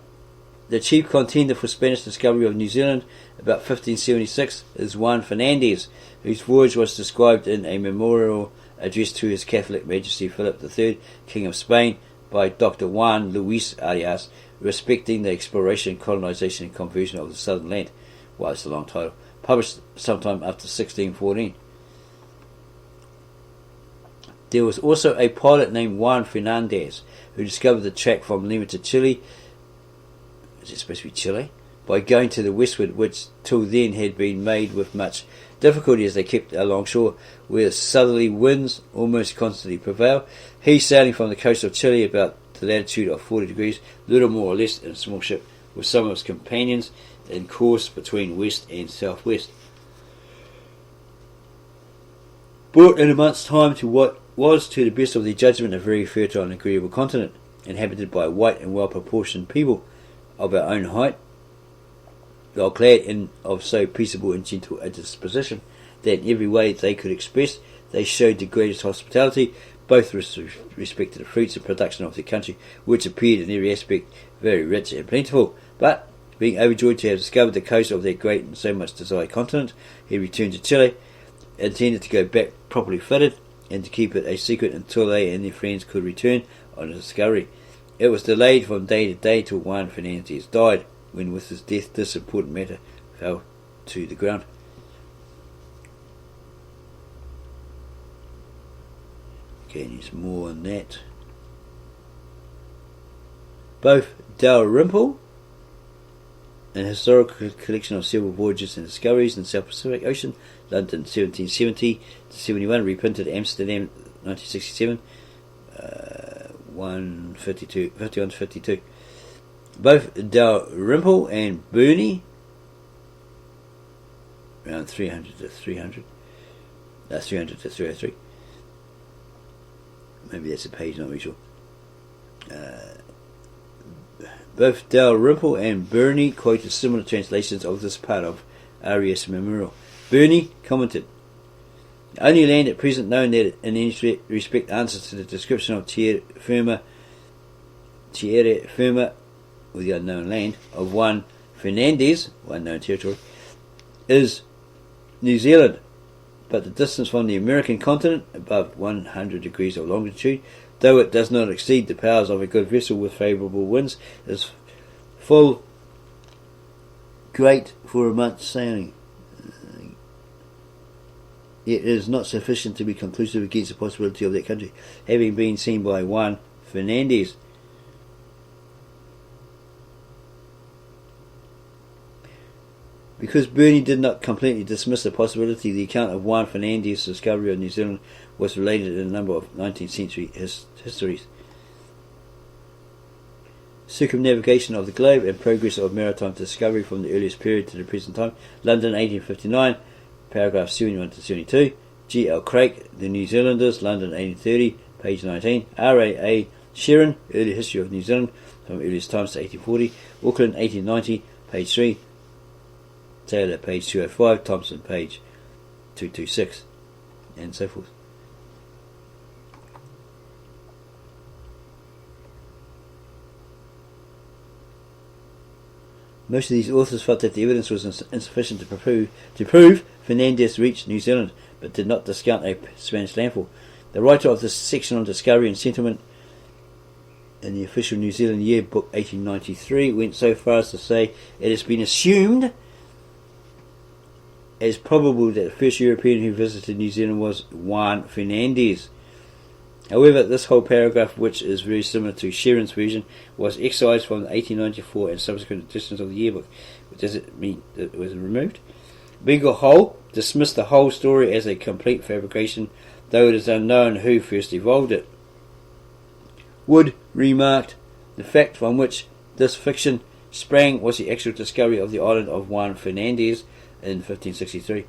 The chief contender for Spanish discovery of New Zealand about 1576 is Juan Fernandez, whose voyage was described in a memorial addressed to His Catholic Majesty Philip III, King of Spain, by Dr. Juan Luis Arias, respecting the exploration, colonization and conversion of the southern land. Well, it's a long title. Published sometime after 1614. There was also a pilot named Juan Fernandez, who discovered the track from Lima to Chile. Is it supposed to be Chile? By going to the westward, which till then had been made with much difficulty as they kept alongshore, where southerly winds almost constantly prevail. He, sailing from the coast of Chile about the latitude of 40 degrees, little more or less, in a small ship, with some of his companions, in course between west and southwest. Brought in a month's time to what was, to the best of their judgment, a very fertile and agreeable continent, inhabited by white and well-proportioned people of our own height, well clad and of so peaceable and gentle a disposition that in every way they could express they showed the greatest hospitality, both with respect to the fruits and production of their country, which appeared in every aspect very rich and plentiful. But, being overjoyed to have discovered the coast of that great and so much desired continent, he returned to Chile, intended to go back properly fitted, and to keep it a secret until they and their friends could return on the discovery. It was delayed from day to day till Juan Fernandez died, when with his death this important matter fell to the ground. Okay, there's more on that. Both Dalrymple, an historical collection of several voyages and discoveries in the South Pacific Ocean, London 1770-71, reprinted Amsterdam 1967, 51-52. Both Dalrymple and Burney, around 300 to 300, 300 to 303. Maybe that's a page, not really sure. Both Dalrymple and Burney quoted similar translations of this part of Arias' memorial. Burney commented, "The only land at present known that in any respect answers to the description of Tierra Firma, or the unknown land, of Juan Fernandez, unknown territory, is New Zealand, but the distance from the American continent, above 100 degrees of longitude, though it does not exceed the powers of a good vessel with favourable winds, is full great for a month's sailing. It is not sufficient to be conclusive against the possibility of that country having been seen by Juan Fernandez." Because Burney did not completely dismiss the possibility, the account of Juan Fernandez's discovery of New Zealand was related in a number of 19th century histories. Circumnavigation of the globe and progress of maritime discovery from the earliest period to the present time. London, 1859, paragraphs 71 to 72. G. L. Craik, The New Zealanders, London, 1830, page 19. R. A. Sheeran, Early History of New Zealand, from earliest times to 1840. Auckland, 1890, page 3. Taylor, page 205. Thompson, page 226, and so forth. Most of these authors felt that the evidence was insufficient to prove Fernandez reached New Zealand, but did not discount a Spanish landfall. The writer of this section on discovery and settlement in the official New Zealand Yearbook 1893 went so far as to say it has been assumed as probable that the first European who visited New Zealand was Juan Fernandez. However, this whole paragraph, which is very similar to Sheeran's version, was excised from the 1894 and subsequent editions of the yearbook. Does it mean that it was removed? Beagle Hull dismissed the whole story as a complete fabrication, though it is unknown who first evolved it. Wood remarked, "The fact from which this fiction sprang was the actual discovery of the island of Juan Fernandez in 1563.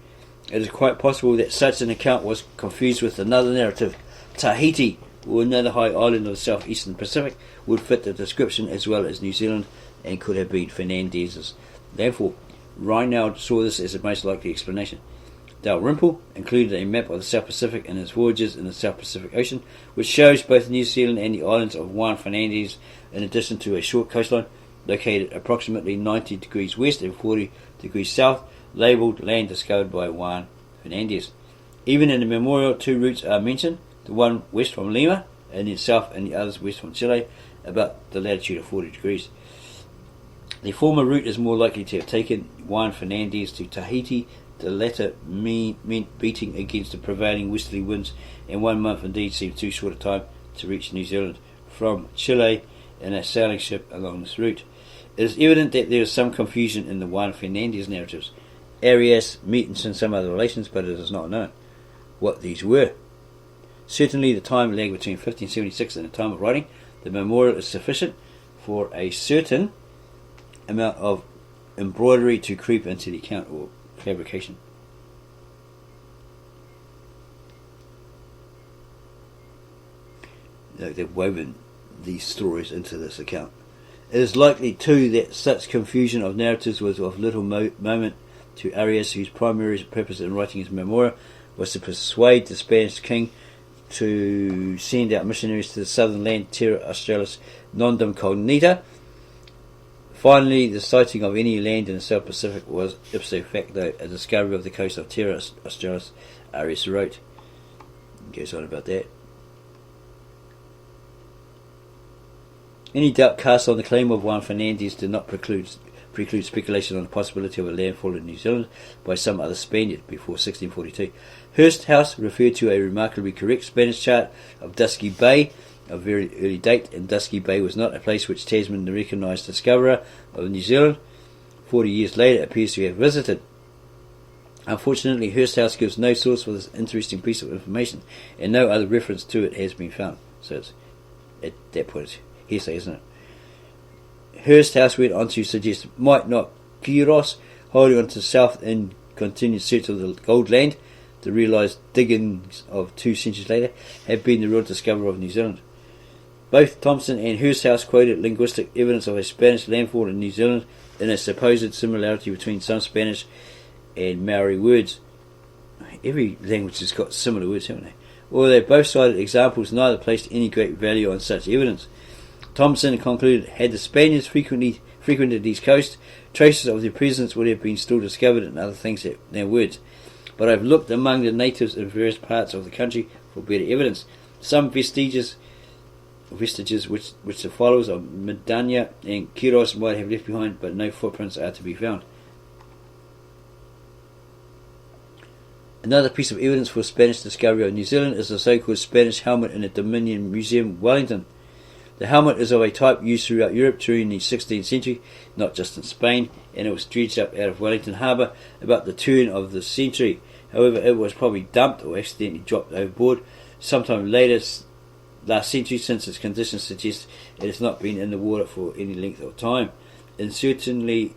It is quite possible that such an account was confused with another narrative. Tahiti, or another high island of the southeastern Pacific, would fit the description as well as New Zealand and could have been Fernandez's landfall. Reinald saw this as a most likely explanation. Dalrymple included a map of the South Pacific and his voyages in the South Pacific Ocean, which shows both New Zealand and the islands of Juan Fernandez, in addition to a short coastline located approximately 90 degrees west and 40 degrees south, labelled land discovered by Juan Fernandez. Even in the memorial, two routes are mentioned, the one west from Lima and then south, and the others west from Chile, about the latitude of 40 degrees. The former route is more likely to have taken Juan Fernandez to Tahiti. The latter meant beating against the prevailing westerly winds, and 1 month indeed seemed too short a time to reach New Zealand from Chile in a sailing ship along this route. It is evident that there is some confusion in the Juan Fernandez narratives. Arias mentions some other relations, but it is not known what these were. Certainly the time lag between 1576 and the time of writing the memorial is sufficient for a certain amount of embroidery to creep into the account, or fabrication. They've woven these stories into this account. It is likely too that such confusion of narratives was of little moment to Arias, whose primary purpose in writing his memorial was to persuade the Spanish king to send out missionaries to the southern land, Terra Australis Nondum Cognita. Finally, the sighting of any land in the South Pacific was ipso facto a discovery of the coast of Terra Australis, Arias wrote. He goes on about that. Any doubt cast on the claim of Juan Fernandez did not preclude speculation on the possibility of a landfall in New Zealand by some other Spaniard before 1642. Hurst House referred to a remarkably correct Spanish chart of Dusky Bay of very early date, and Dusky Bay was not a place which Tasman, the recognised discoverer of New Zealand, 40 years later appears to have visited. Unfortunately, Hurst House gives no source for this interesting piece of information, and no other reference to it has been found. So it's, at that point, it's hearsay, isn't it? Hurst House went on to suggest might not Quiros, holding on to the south in continued search of the gold land, the realised diggings of 2 centuries later have been the real discovery of New Zealand. Both Thompson and Hursthouse quoted linguistic evidence of a Spanish landfall in New Zealand and a supposed similarity between some Spanish and Maori words. Every language has got similar words, haven't they? Although they both cited examples, neither placed any great value on such evidence. Thompson concluded, had the Spaniards frequented these coasts, traces of their presence would have been still discovered in other things than words. But I have looked among the natives in various parts of the country for better evidence. Some vestiges which the followers of Medania and Quiros might have left behind, but no footprints are to be found. Another piece of evidence for Spanish discovery of New Zealand is the so-called Spanish helmet in the Dominion Museum, Wellington. The helmet is of a type used throughout Europe during the 16th century, not just in Spain, and it was dredged up out of Wellington Harbour about the turn of the century. However, it was probably dumped or accidentally dropped overboard sometime later last century, since its condition suggests it has not been in the water for any length of time. It certainly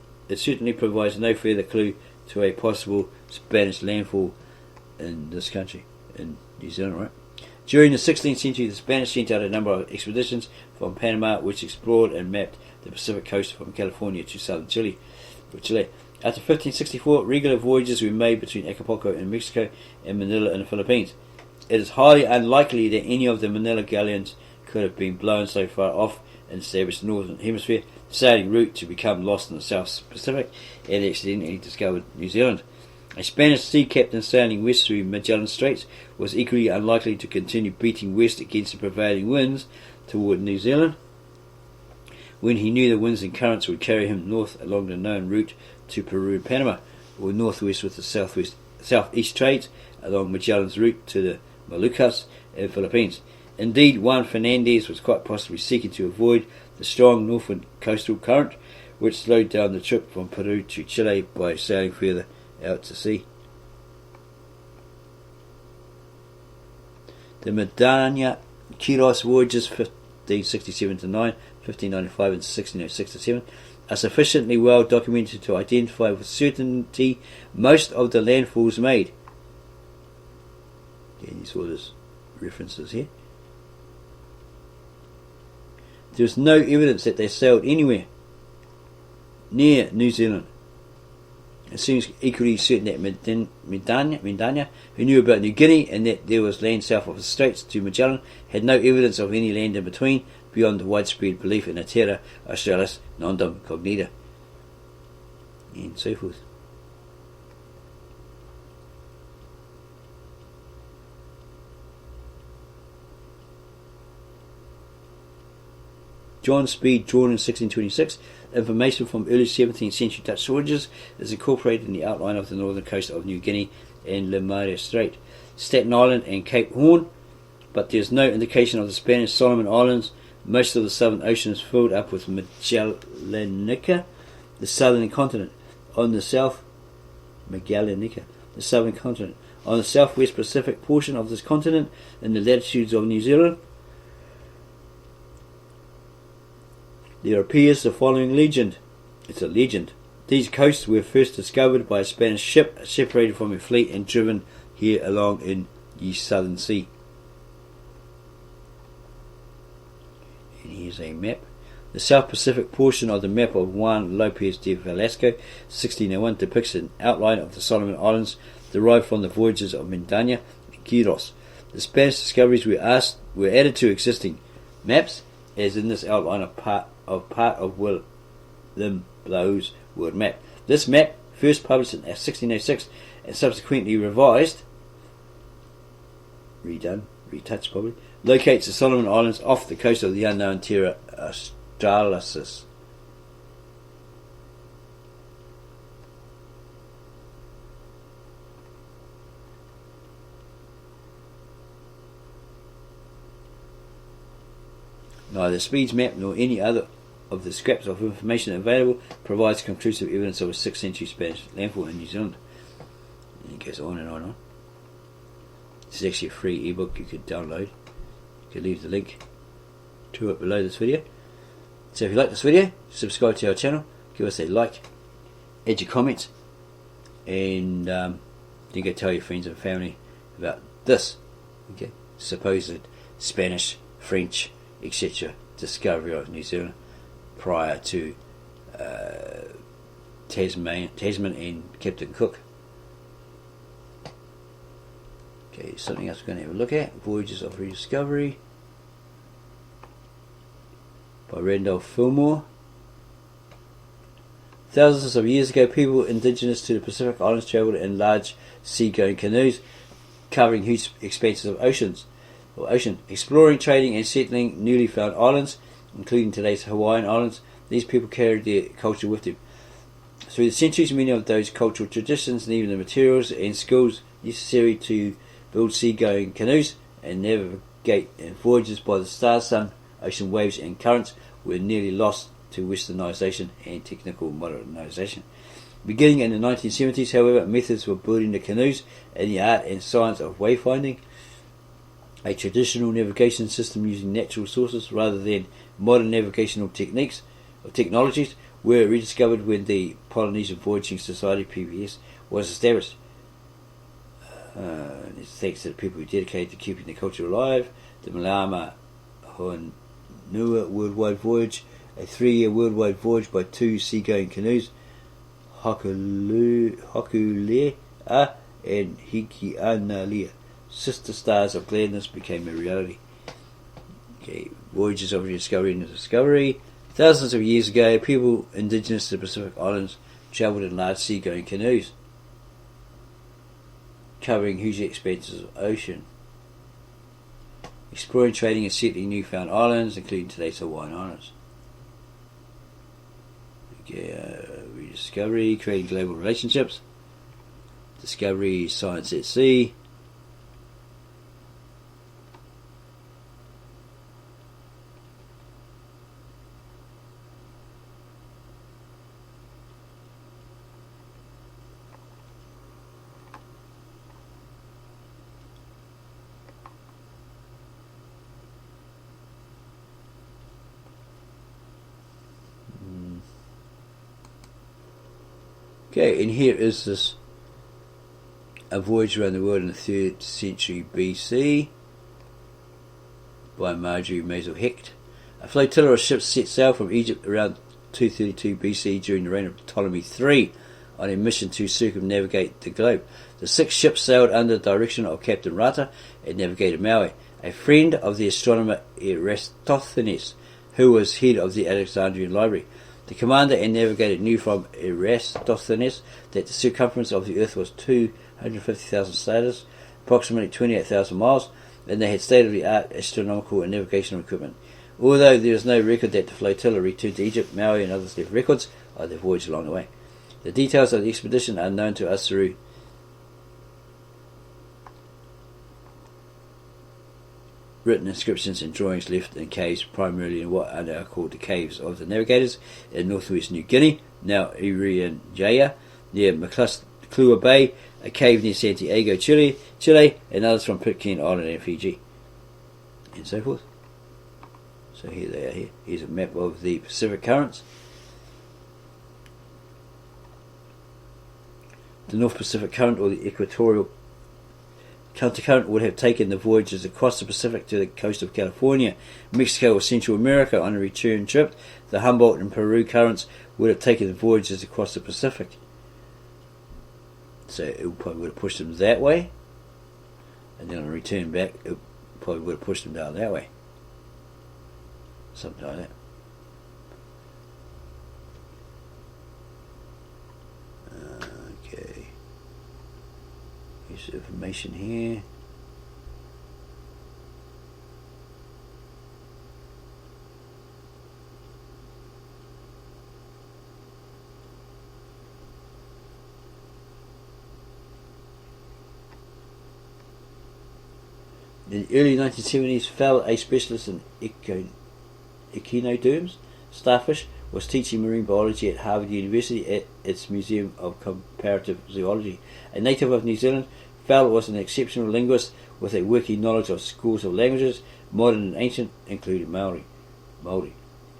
provides no further clue to a possible Spanish landfall in this country, in New Zealand, right? During the 16th century, the Spanish sent out a number of expeditions from Panama which explored and mapped the Pacific coast from California to southern Chile. After 1564, regular voyages were made between Acapulco in Mexico and Manila in the Philippines. It is highly unlikely that any of the Manila galleons could have been blown so far off in the established northern hemisphere sailing route to become lost in the South Pacific and accidentally discovered New Zealand. A Spanish sea captain sailing west through Magellan Straits was equally unlikely to continue beating west against the prevailing winds toward New Zealand when he knew the winds and currents would carry him north along the known route to Peru and Panama, or northwest with the southeast trades along Magellan's route to the Moluccas and Philippines. Indeed, Juan Fernandez was quite possibly seeking to avoid the strong northward coastal current, which slowed down the trip from Peru to Chile by sailing further out to sea. The Medania Quiros voyages 1567 to 9, 1595 and 1606 to 7 are sufficiently well documented to identify with certainty most of the landfalls made. Yeah, you saw this references here. There is no evidence that they sailed anywhere near New Zealand. It seems equally certain that Medania, who knew about New Guinea and that there was land south of the Straits to Magellan, had no evidence of any land in between beyond the widespread belief in a terra australis nondum cognita, and so forth. John Speed, drawn in 1626. Information from early 17th century Dutch voyages is incorporated in the outline of the northern coast of New Guinea and Le Maire Strait, Staten Island and Cape Horn, but there is no indication of the Spanish Solomon Islands. Most of the Southern Ocean is filled up with Magellanica, the southern continent. On the south, Magellanica, the southern continent. On the southwest Pacific portion of this continent, in the latitudes of New Zealand, there appears the following legend. It's a legend. These coasts were first discovered by a Spanish ship separated from a fleet and driven here along in the Southern Sea. And here's a map. The South Pacific portion of the map of Juan Lopez de Velasco, 1601, depicts an outline of the Solomon Islands derived from the voyages of Medania and Quiros. The Spanish discoveries were added to existing maps, as in this outline of part of Willem Blau's world map. This map, first published in 1606 and subsequently revised, retouched probably, locates the Solomon Islands off the coast of the unknown Terra Australis. Neither Speed's map nor any other of the scraps of information available provides conclusive evidence of a 6th century Spanish landfall in New Zealand. And it goes on and on and on. This is actually a free ebook you could download. You could leave the link to it below this video. So if you like this video, subscribe to our channel, give us a like, add your comments, and Then go tell your friends and family about this, okay, supposed Spanish, French, etc. discovery of New Zealand prior to Tasman and Captain Cook. Okay, something else we're going to have a look at. Voyages of Rediscovery by Randolph Fillmore. Thousands of years ago, people indigenous to the Pacific Islands travelled in large sea-going canoes covering huge expanses of ocean, exploring, trading and settling newly found islands, including today's Hawaiian Islands. These people carried their culture with them. Through the centuries, many of those cultural traditions and even the materials and skills necessary to build sea-going canoes and navigate in voyages by the stars, sun, ocean waves and currents were nearly lost to westernisation and technical modernisation. Beginning in the 1970s, however, methods for building the canoes and the art and science of wayfinding, a traditional navigation system using natural sources rather than modern navigational technologies, were rediscovered when the Polynesian Voyaging Society (PVS) was established. It's thanks to the people who dedicated to keeping the culture alive. The Malama Honua Worldwide Voyage, a 3-year worldwide voyage by 2 sea-going canoes, Hakulea and Hikianalia, sister stars of gladness, became a reality. Okay, Voyages of Rediscovery and Discovery. Thousands of years ago, people indigenous to the Pacific Islands travelled in large sea-going canoes, covering huge expanses of ocean, exploring, trading and settling newfound islands, including today's Hawaiian Islands. Okay, rediscovery, creating global relationships, discovery, science at sea. Okay, and here is this A Voyage Around the World in the 3rd Century BC by Marjorie Maisel Hecht. A flotilla of ships set sail from Egypt around 232 BC during the reign of Ptolemy III on a mission to circumnavigate the globe. The 6 ships sailed under the direction of Captain Rata and navigated Maui, a friend of the astronomer Eratosthenes, who was head of the Alexandrian library. The commander and navigator knew from Eratosthenes that the circumference of the Earth was 250,000 stadia, approximately 28,000 miles, and they had state-of-the-art astronomical and navigational equipment. Although there is no record that the flotilla returned to Egypt, Maui and others left records of their voyage along the way. The details of the expedition are known to us through written inscriptions and drawings left in caves, primarily in what are now called the Caves of the Navigators in northwest New Guinea, now Irian Jaya, near Maclua Bay, a cave near Santiago, Chile, and others from Pitcairn Island and Fiji, and so forth. So here they are here. Here's a map of the Pacific currents. The North Pacific Current, or the Equatorial Countercurrent, would have taken the voyages across the Pacific to the coast of California, Mexico or Central America on a return trip. The Humboldt and Peru currents would have taken the voyages across the Pacific. So it probably would have pushed them that way, and then on a return back it probably would have pushed them down that way. Something like that. Okay. Here's the information here. In the early 1970s, Fell, a specialist in echinoderms, starfish, was teaching marine biology at Harvard University at its Museum of Comparative Zoology. A native of New Zealand, Fell was an exceptional linguist with a working knowledge of scores of languages, modern and ancient, including Maori.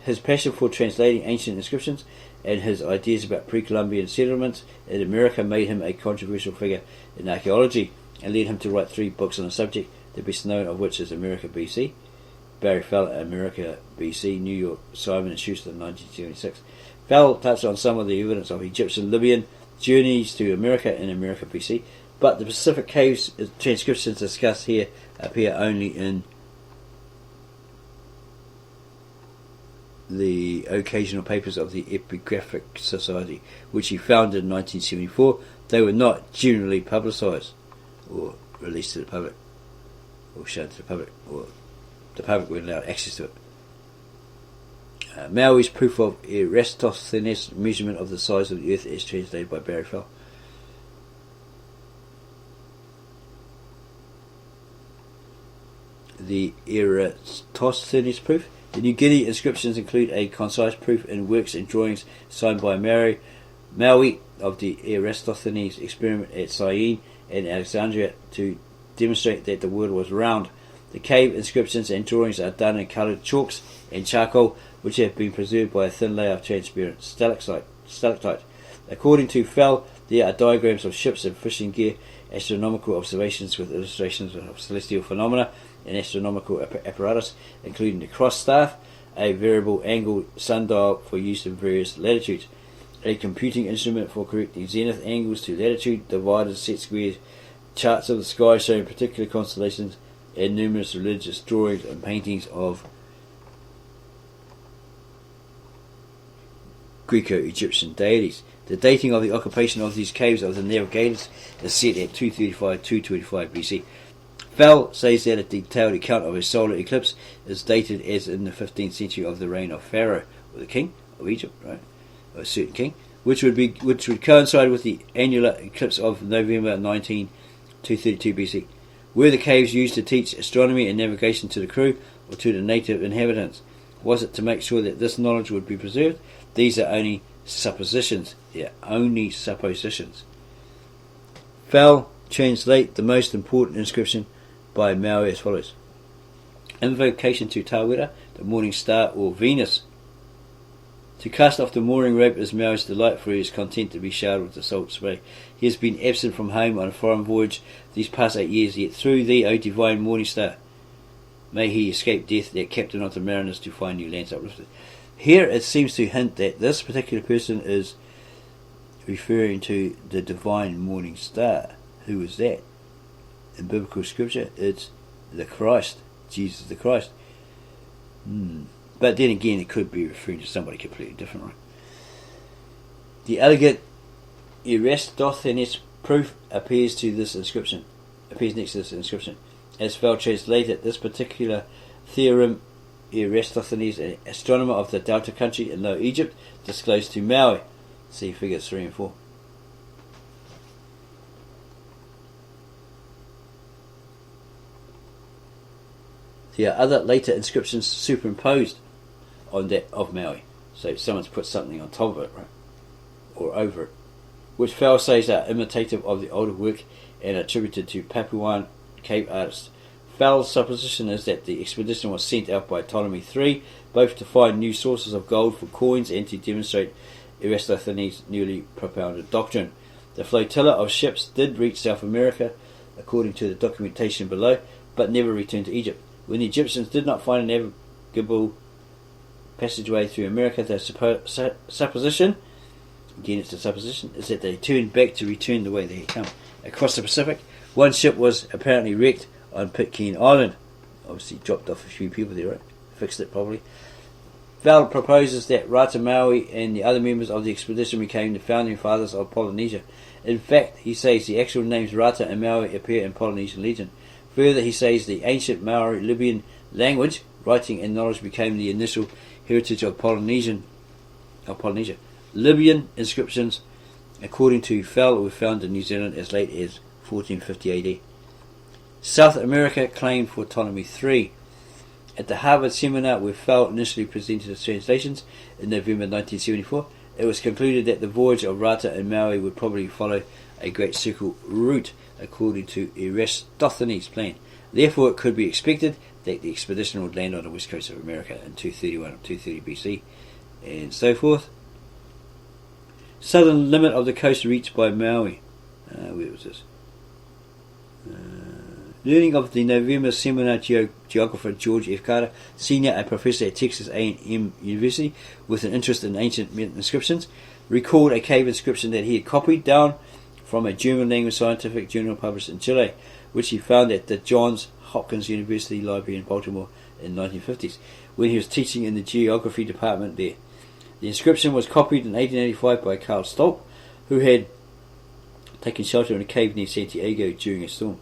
His passion for translating ancient inscriptions and his ideas about pre-Columbian settlements in America made him a controversial figure in archaeology and led him to write 3 books on the subject, the best known of which is America BC, Barry Fell, America BC, New York, Simon and Schuster, 1976. Fell touched on some of the evidence of Egyptian-Libyan journeys to America in America BC, but the Pacific Caves transcriptions discussed here appear only in the occasional papers of the Epigraphic Society, which he founded in 1974. They were not generally publicised or released to the public or shown to the public, or the public were allowed access to it. Maui's proof of Eratosthenes measurement of the size of the Earth is translated by Barry Fell. The Eratosthenes proof. The New Guinea inscriptions include a concise proof in works and drawings signed by Maui of the Eratosthenes experiment at Syene and Alexandria to demonstrate that the world was round. The cave inscriptions and drawings are done in coloured chalks and charcoal, which have been preserved by a thin layer of transparent stalactite. According to Fell, there are diagrams of ships and fishing gear, astronomical observations with illustrations of celestial phenomena, and astronomical apparatus, including the cross staff, a variable angle sundial for use in various latitudes, a computing instrument for correcting zenith angles to latitude, dividers, set squares, charts of the sky showing particular constellations, and numerous religious drawings and paintings of Greco-Egyptian deities. The dating of the occupation of these caves of the Navigators is set at 235-225 BC. Fell says that a detailed account of a solar eclipse is dated as in the 15th century of the reign of Pharaoh, or the king of Egypt, right? Or a certain king, which would coincide with the annular eclipse of November 19, 232 BC. Were the caves used to teach astronomy and navigation to the crew or to the native inhabitants? Was it to make sure that this knowledge would be preserved? These are only suppositions. They are only suppositions. Fell translate the most important inscription by Maui as follows: invocation to Tawera, the morning star or Venus. To cast off the mooring rope is Maui's delight, for he is content to be showered with the salt spray. He has been absent from home on a foreign voyage these past 8 years, yet through thee, O divine morning star, may he escape death, that captain of the mariners, to find new lands uplifted. Here it seems to hint that this particular person is referring to the divine morning star. Who is that? In biblical scripture, it's the Christ, Jesus the Christ. But then again, it could be referring to somebody completely different, right? The elegant Eratosthenes proof appears next to this inscription. As Fell translated this particular theorem, Eratosthenes, an astronomer of the Delta country in Lower Egypt, disclosed to Maui. See figures 3 and 4. There are other later inscriptions superimposed on that of Maui. So someone's put something on top of it, right? Or over it. Which Fell says are imitative of the older work and attributed to Papuan cave artists. Fell's supposition is that the expedition was sent out by Ptolemy III, both to find new sources of gold for coins and to demonstrate Eratosthenes' newly propounded doctrine. The flotilla of ships did reach South America, according to the documentation below, but never returned to Egypt. When the Egyptians did not find a navigable passageway through America, their supposition, again it's a supposition, is that they turned back to return the way they had come. Across the Pacific, one ship was apparently wrecked on Pitcairn Island. Obviously dropped off a few people there, right? Fixed it probably. Val proposes that Rata, Maui and the other members of the expedition became the founding fathers of Polynesia. In fact, he says the actual names Rata and Maui appear in Polynesian legend. Further, he says the ancient Maori Libyan language, writing and knowledge became the initial heritage of Polynesia. Libyan inscriptions, according to Fell, were found in New Zealand as late as 1450 AD. South America claimed for Ptolemy III. At the Harvard seminar where Fell initially presented his translations in November 1974, it was concluded that the voyage of Rata and Maui would probably follow a great circle route according to Eratosthenes' plan. Therefore, it could be expected that the expedition would land on the west coast of America in 231 or 230 BC, and so forth. Southern limit of the coast reached by Maui. Where was this? Learning of the November seminar geographer George F. Carter, senior, a professor at Texas A&M University with an interest in ancient inscriptions, recalled a cave inscription that he had copied down from a German language scientific journal published in Chile, which he found at the Johns Hopkins University Library in Baltimore in the 1950s, when he was teaching in the geography department there. The inscription was copied in 1885 by Carl Stolp, who had taken shelter in a cave near Santiago during a storm.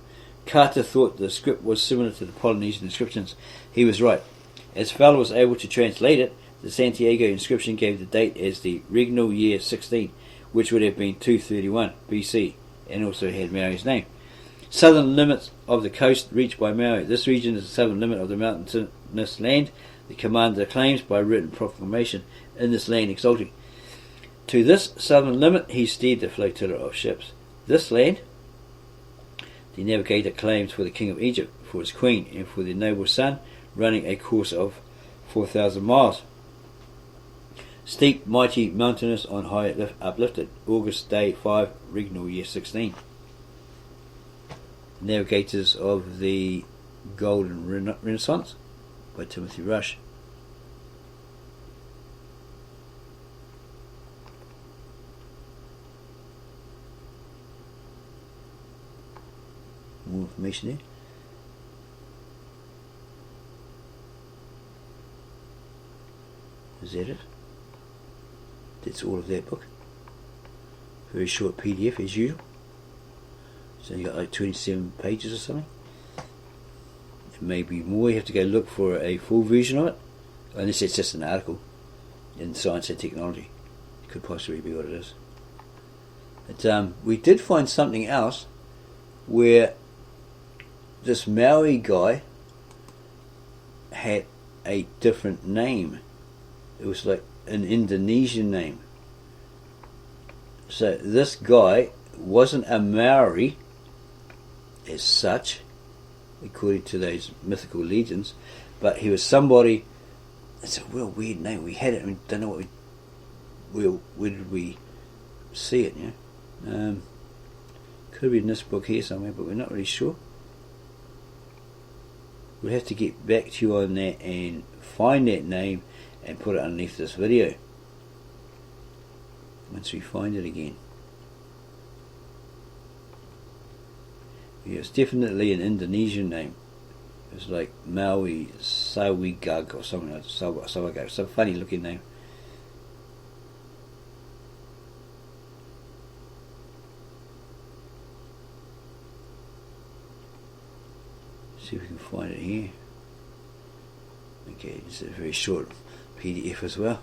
Carter thought the script was similar to the Polynesian inscriptions. He was right. As Fowler was able to translate it, the Santiago inscription gave the date as the regnal year 16, which would have been 231 BC, and also had Maui's name. Southern limits of the coast reached by Maui. This region is the southern limit of the mountainous land. The commander claims by written proclamation in this land exalting. To this southern limit he steered the flotilla of ships. This land the Navigator claims for the king of Egypt, for his queen, and for their noble son, running a course of 4,000 miles. Steep, mighty, mountainous, on high uplifted. August day 5, regnal year 16. Navigators of the Golden Renaissance by Timothy Rouche. More information there. Is that it? That's all of that book. Very short PDF as usual. So you got like 27 pages or something. It may be more. You have to go look for a full version of it, unless it's just an article in Science and Technology. It could possibly be what it is. But we did find something else where this Maui guy had a different name. It was like an Indonesian name. So this guy wasn't a Maori as such, according to those mythical legends, but he was somebody. It's a real weird name. We had it, and we don't know where did we see it, you know? Could be in this book here somewhere, but we're not really sure. We'll have to get back to you on that and find that name and put it underneath this video once we find it again. Yeah, it's definitely an Indonesian name. It's like Maui Sawigug or something like Sawagug. Some funny looking name. See if we can find it here. Okay, it's a very short PDF as well.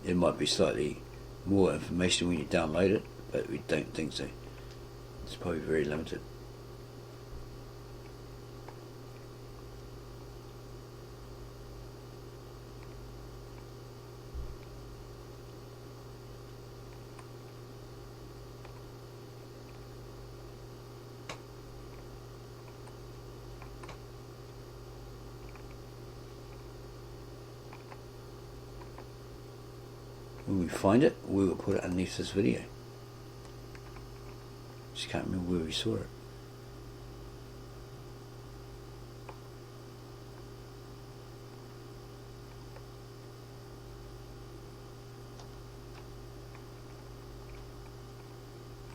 It might be slightly more information when you download it, but we don't think so. It's probably very limited. When we find it, we will put it underneath this video. Just can't remember where we saw it.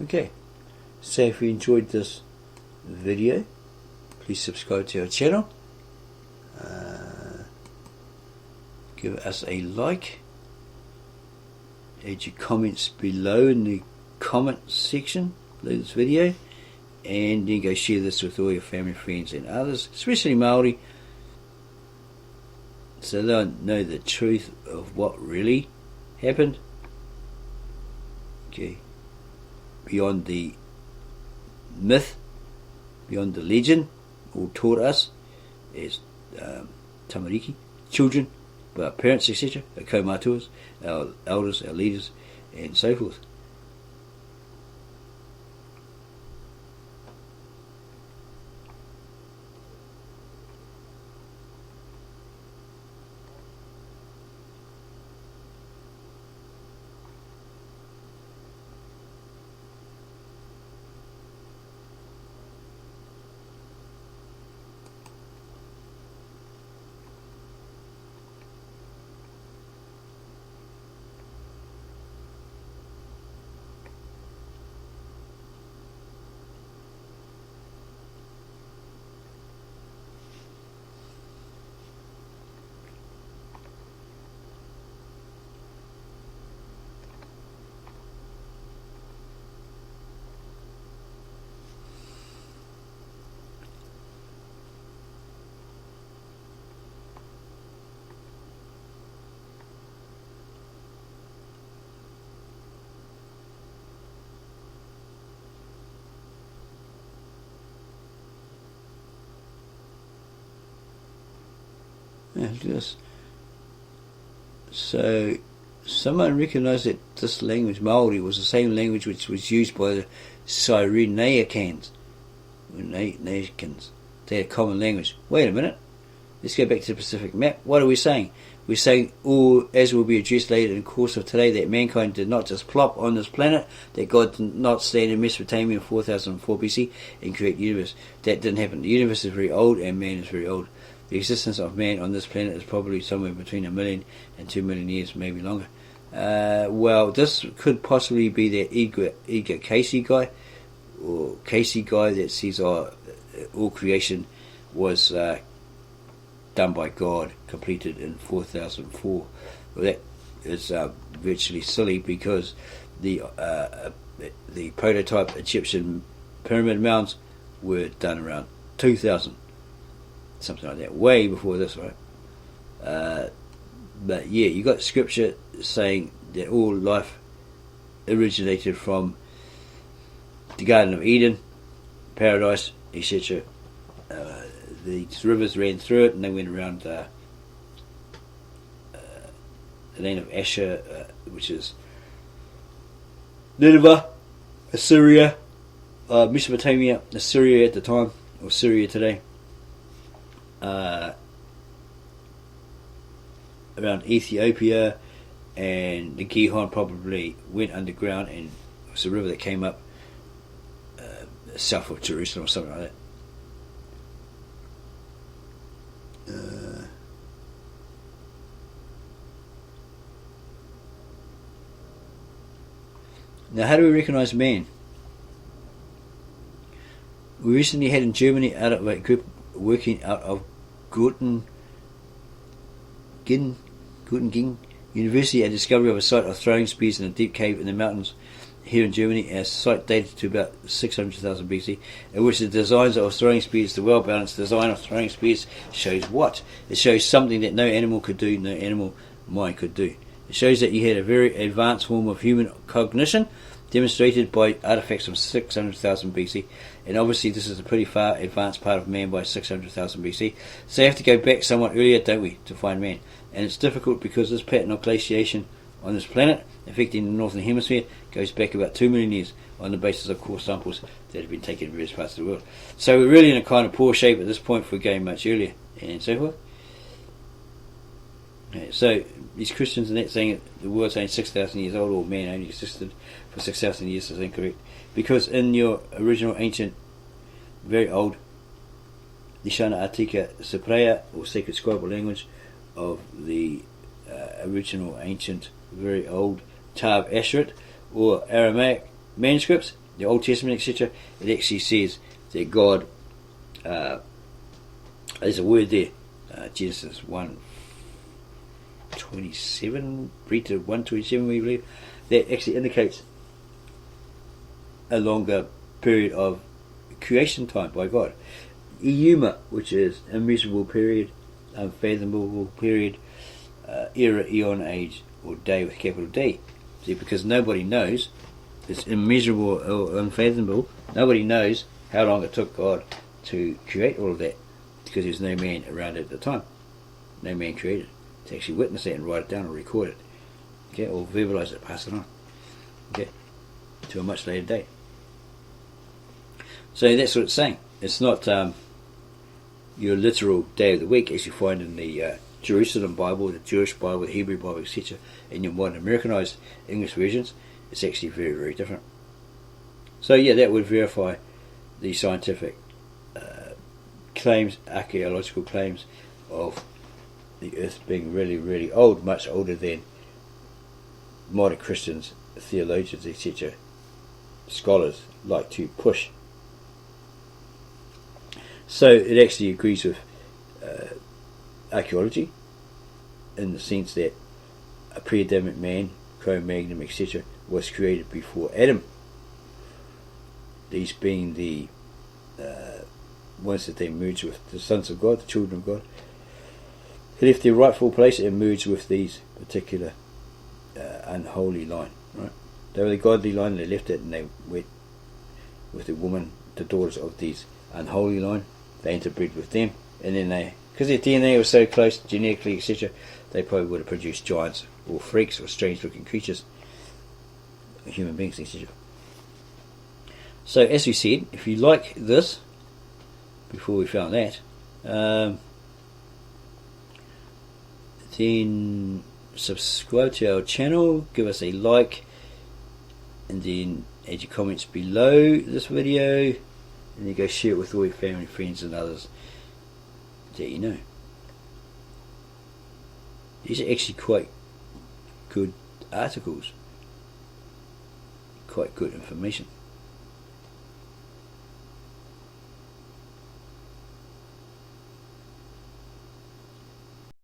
Okay, so if you enjoyed this video, please subscribe to our channel. Give us a like. Add your comments below in the comment section below this video, and then go share this with all your family, friends and others, especially Maori, so they'll know the truth of what really happened. Okay, beyond the myth, beyond the legend, all taught us as tamariki, children, by our parents, etc., our kaumatuas, our elders, our leaders, and so forth. Yeah, look at this. So, someone recognised that this language, Maori, was the same language which was used by the Cyrenaians. They had a common language. Wait a minute. Let's go back to the Pacific map. What are we saying? We're saying, as will be addressed later in the course of today, that mankind did not just plop on this planet, that God did not stand in Mesopotamia in 4004 BC and create the universe. That didn't happen. The universe is very old and man is very old. The existence of man on this planet is probably somewhere between 1 million and 2 million years, maybe longer. Well, this could possibly be that Edgar Casey guy, or Casey guy that says all creation was done by God, completed in 4004. Well, that is virtually silly, because the prototype Egyptian pyramid mounds were done around 2000, something like that, way before this, right? But yeah, you got scripture saying that all life originated from the Garden of Eden, paradise, etc. These rivers ran through it, and they went around the land of Asher, which is Nineveh, Assyria, Mesopotamia, Assyria at the time, or Syria today, around Ethiopia, and the Gihon probably went underground, and it was a river that came up south of Jerusalem or something like that. Now, how do we recognise man? We recently had in Germany, out of a group working out of Göttingen University, a discovery of a site of throwing spears in a deep cave in the mountains here in Germany, a site dated to about 600,000 BC, in which the designs of throwing spears, the well-balanced design of throwing spears, shows what? It shows something that no animal could do, no animal mind could do. It shows that you had a very advanced form of human cognition, demonstrated by artifacts from 600,000 BC, and obviously this is a pretty far advanced part of man by 600,000 BC, so you have to go back somewhat earlier, don't we, to find man. And it's difficult because this pattern of glaciation on this planet, affecting the northern hemisphere, goes back about 2 million years on the basis of core samples that have been taken in various parts of the world. So we're really in a kind of poor shape at this point for going much earlier, and so forth. So these Christians are not saying that the world's only 6,000 years old, or man only existed for 6,000 years, is incorrect. Because in your original ancient, very old Lishana Atika Cypriot, or sacred scribal language of the original ancient, very old Tav Asheret, or Aramaic manuscripts, the Old Testament, etc., it actually says that God, there's a word there, Genesis 1:27, read to 1:27, we believe, that actually indicates a longer period of creation time by God. Euma, which is immeasurable period, unfathomable period, era, eon, age, or day with capital D. See, because nobody knows, it's immeasurable or unfathomable, nobody knows how long it took God to create all of that, because there's no man around at the time. No man created to actually witness that and write it down or record it, okay, or verbalise it, pass it on, okay, to a much later date. So that's what it's saying. It's not your literal day of the week, as you find in the Jerusalem Bible, the Jewish Bible, the Hebrew Bible, etc., in your modern Americanized English versions. It's actually very, very different. So yeah, that would verify the scientific claims, archaeological claims of the earth being really, really old, much older than modern Christians, theologians, etc., scholars like to push. So it actually agrees with archaeology, in the sense that a pre-Adamic man, Cro-Magnon, etc., was created before Adam. These being the ones that they merged with, the sons of God, the children of God. They left their rightful place and merged with these particular unholy line. Right? They were the godly line, they left it, and they went with the woman, the daughters of these unholy line. They interbred with them, and then they because their DNA was so close genetically, etc., they probably would have produced giants or freaks or strange looking creatures, human beings, etc. So as we said, if you like this, before we found that, then subscribe to our channel, give us a like, and then add your comments below this video, and then go share it with all your family, friends and others that you know. These are actually quite good articles, quite good information.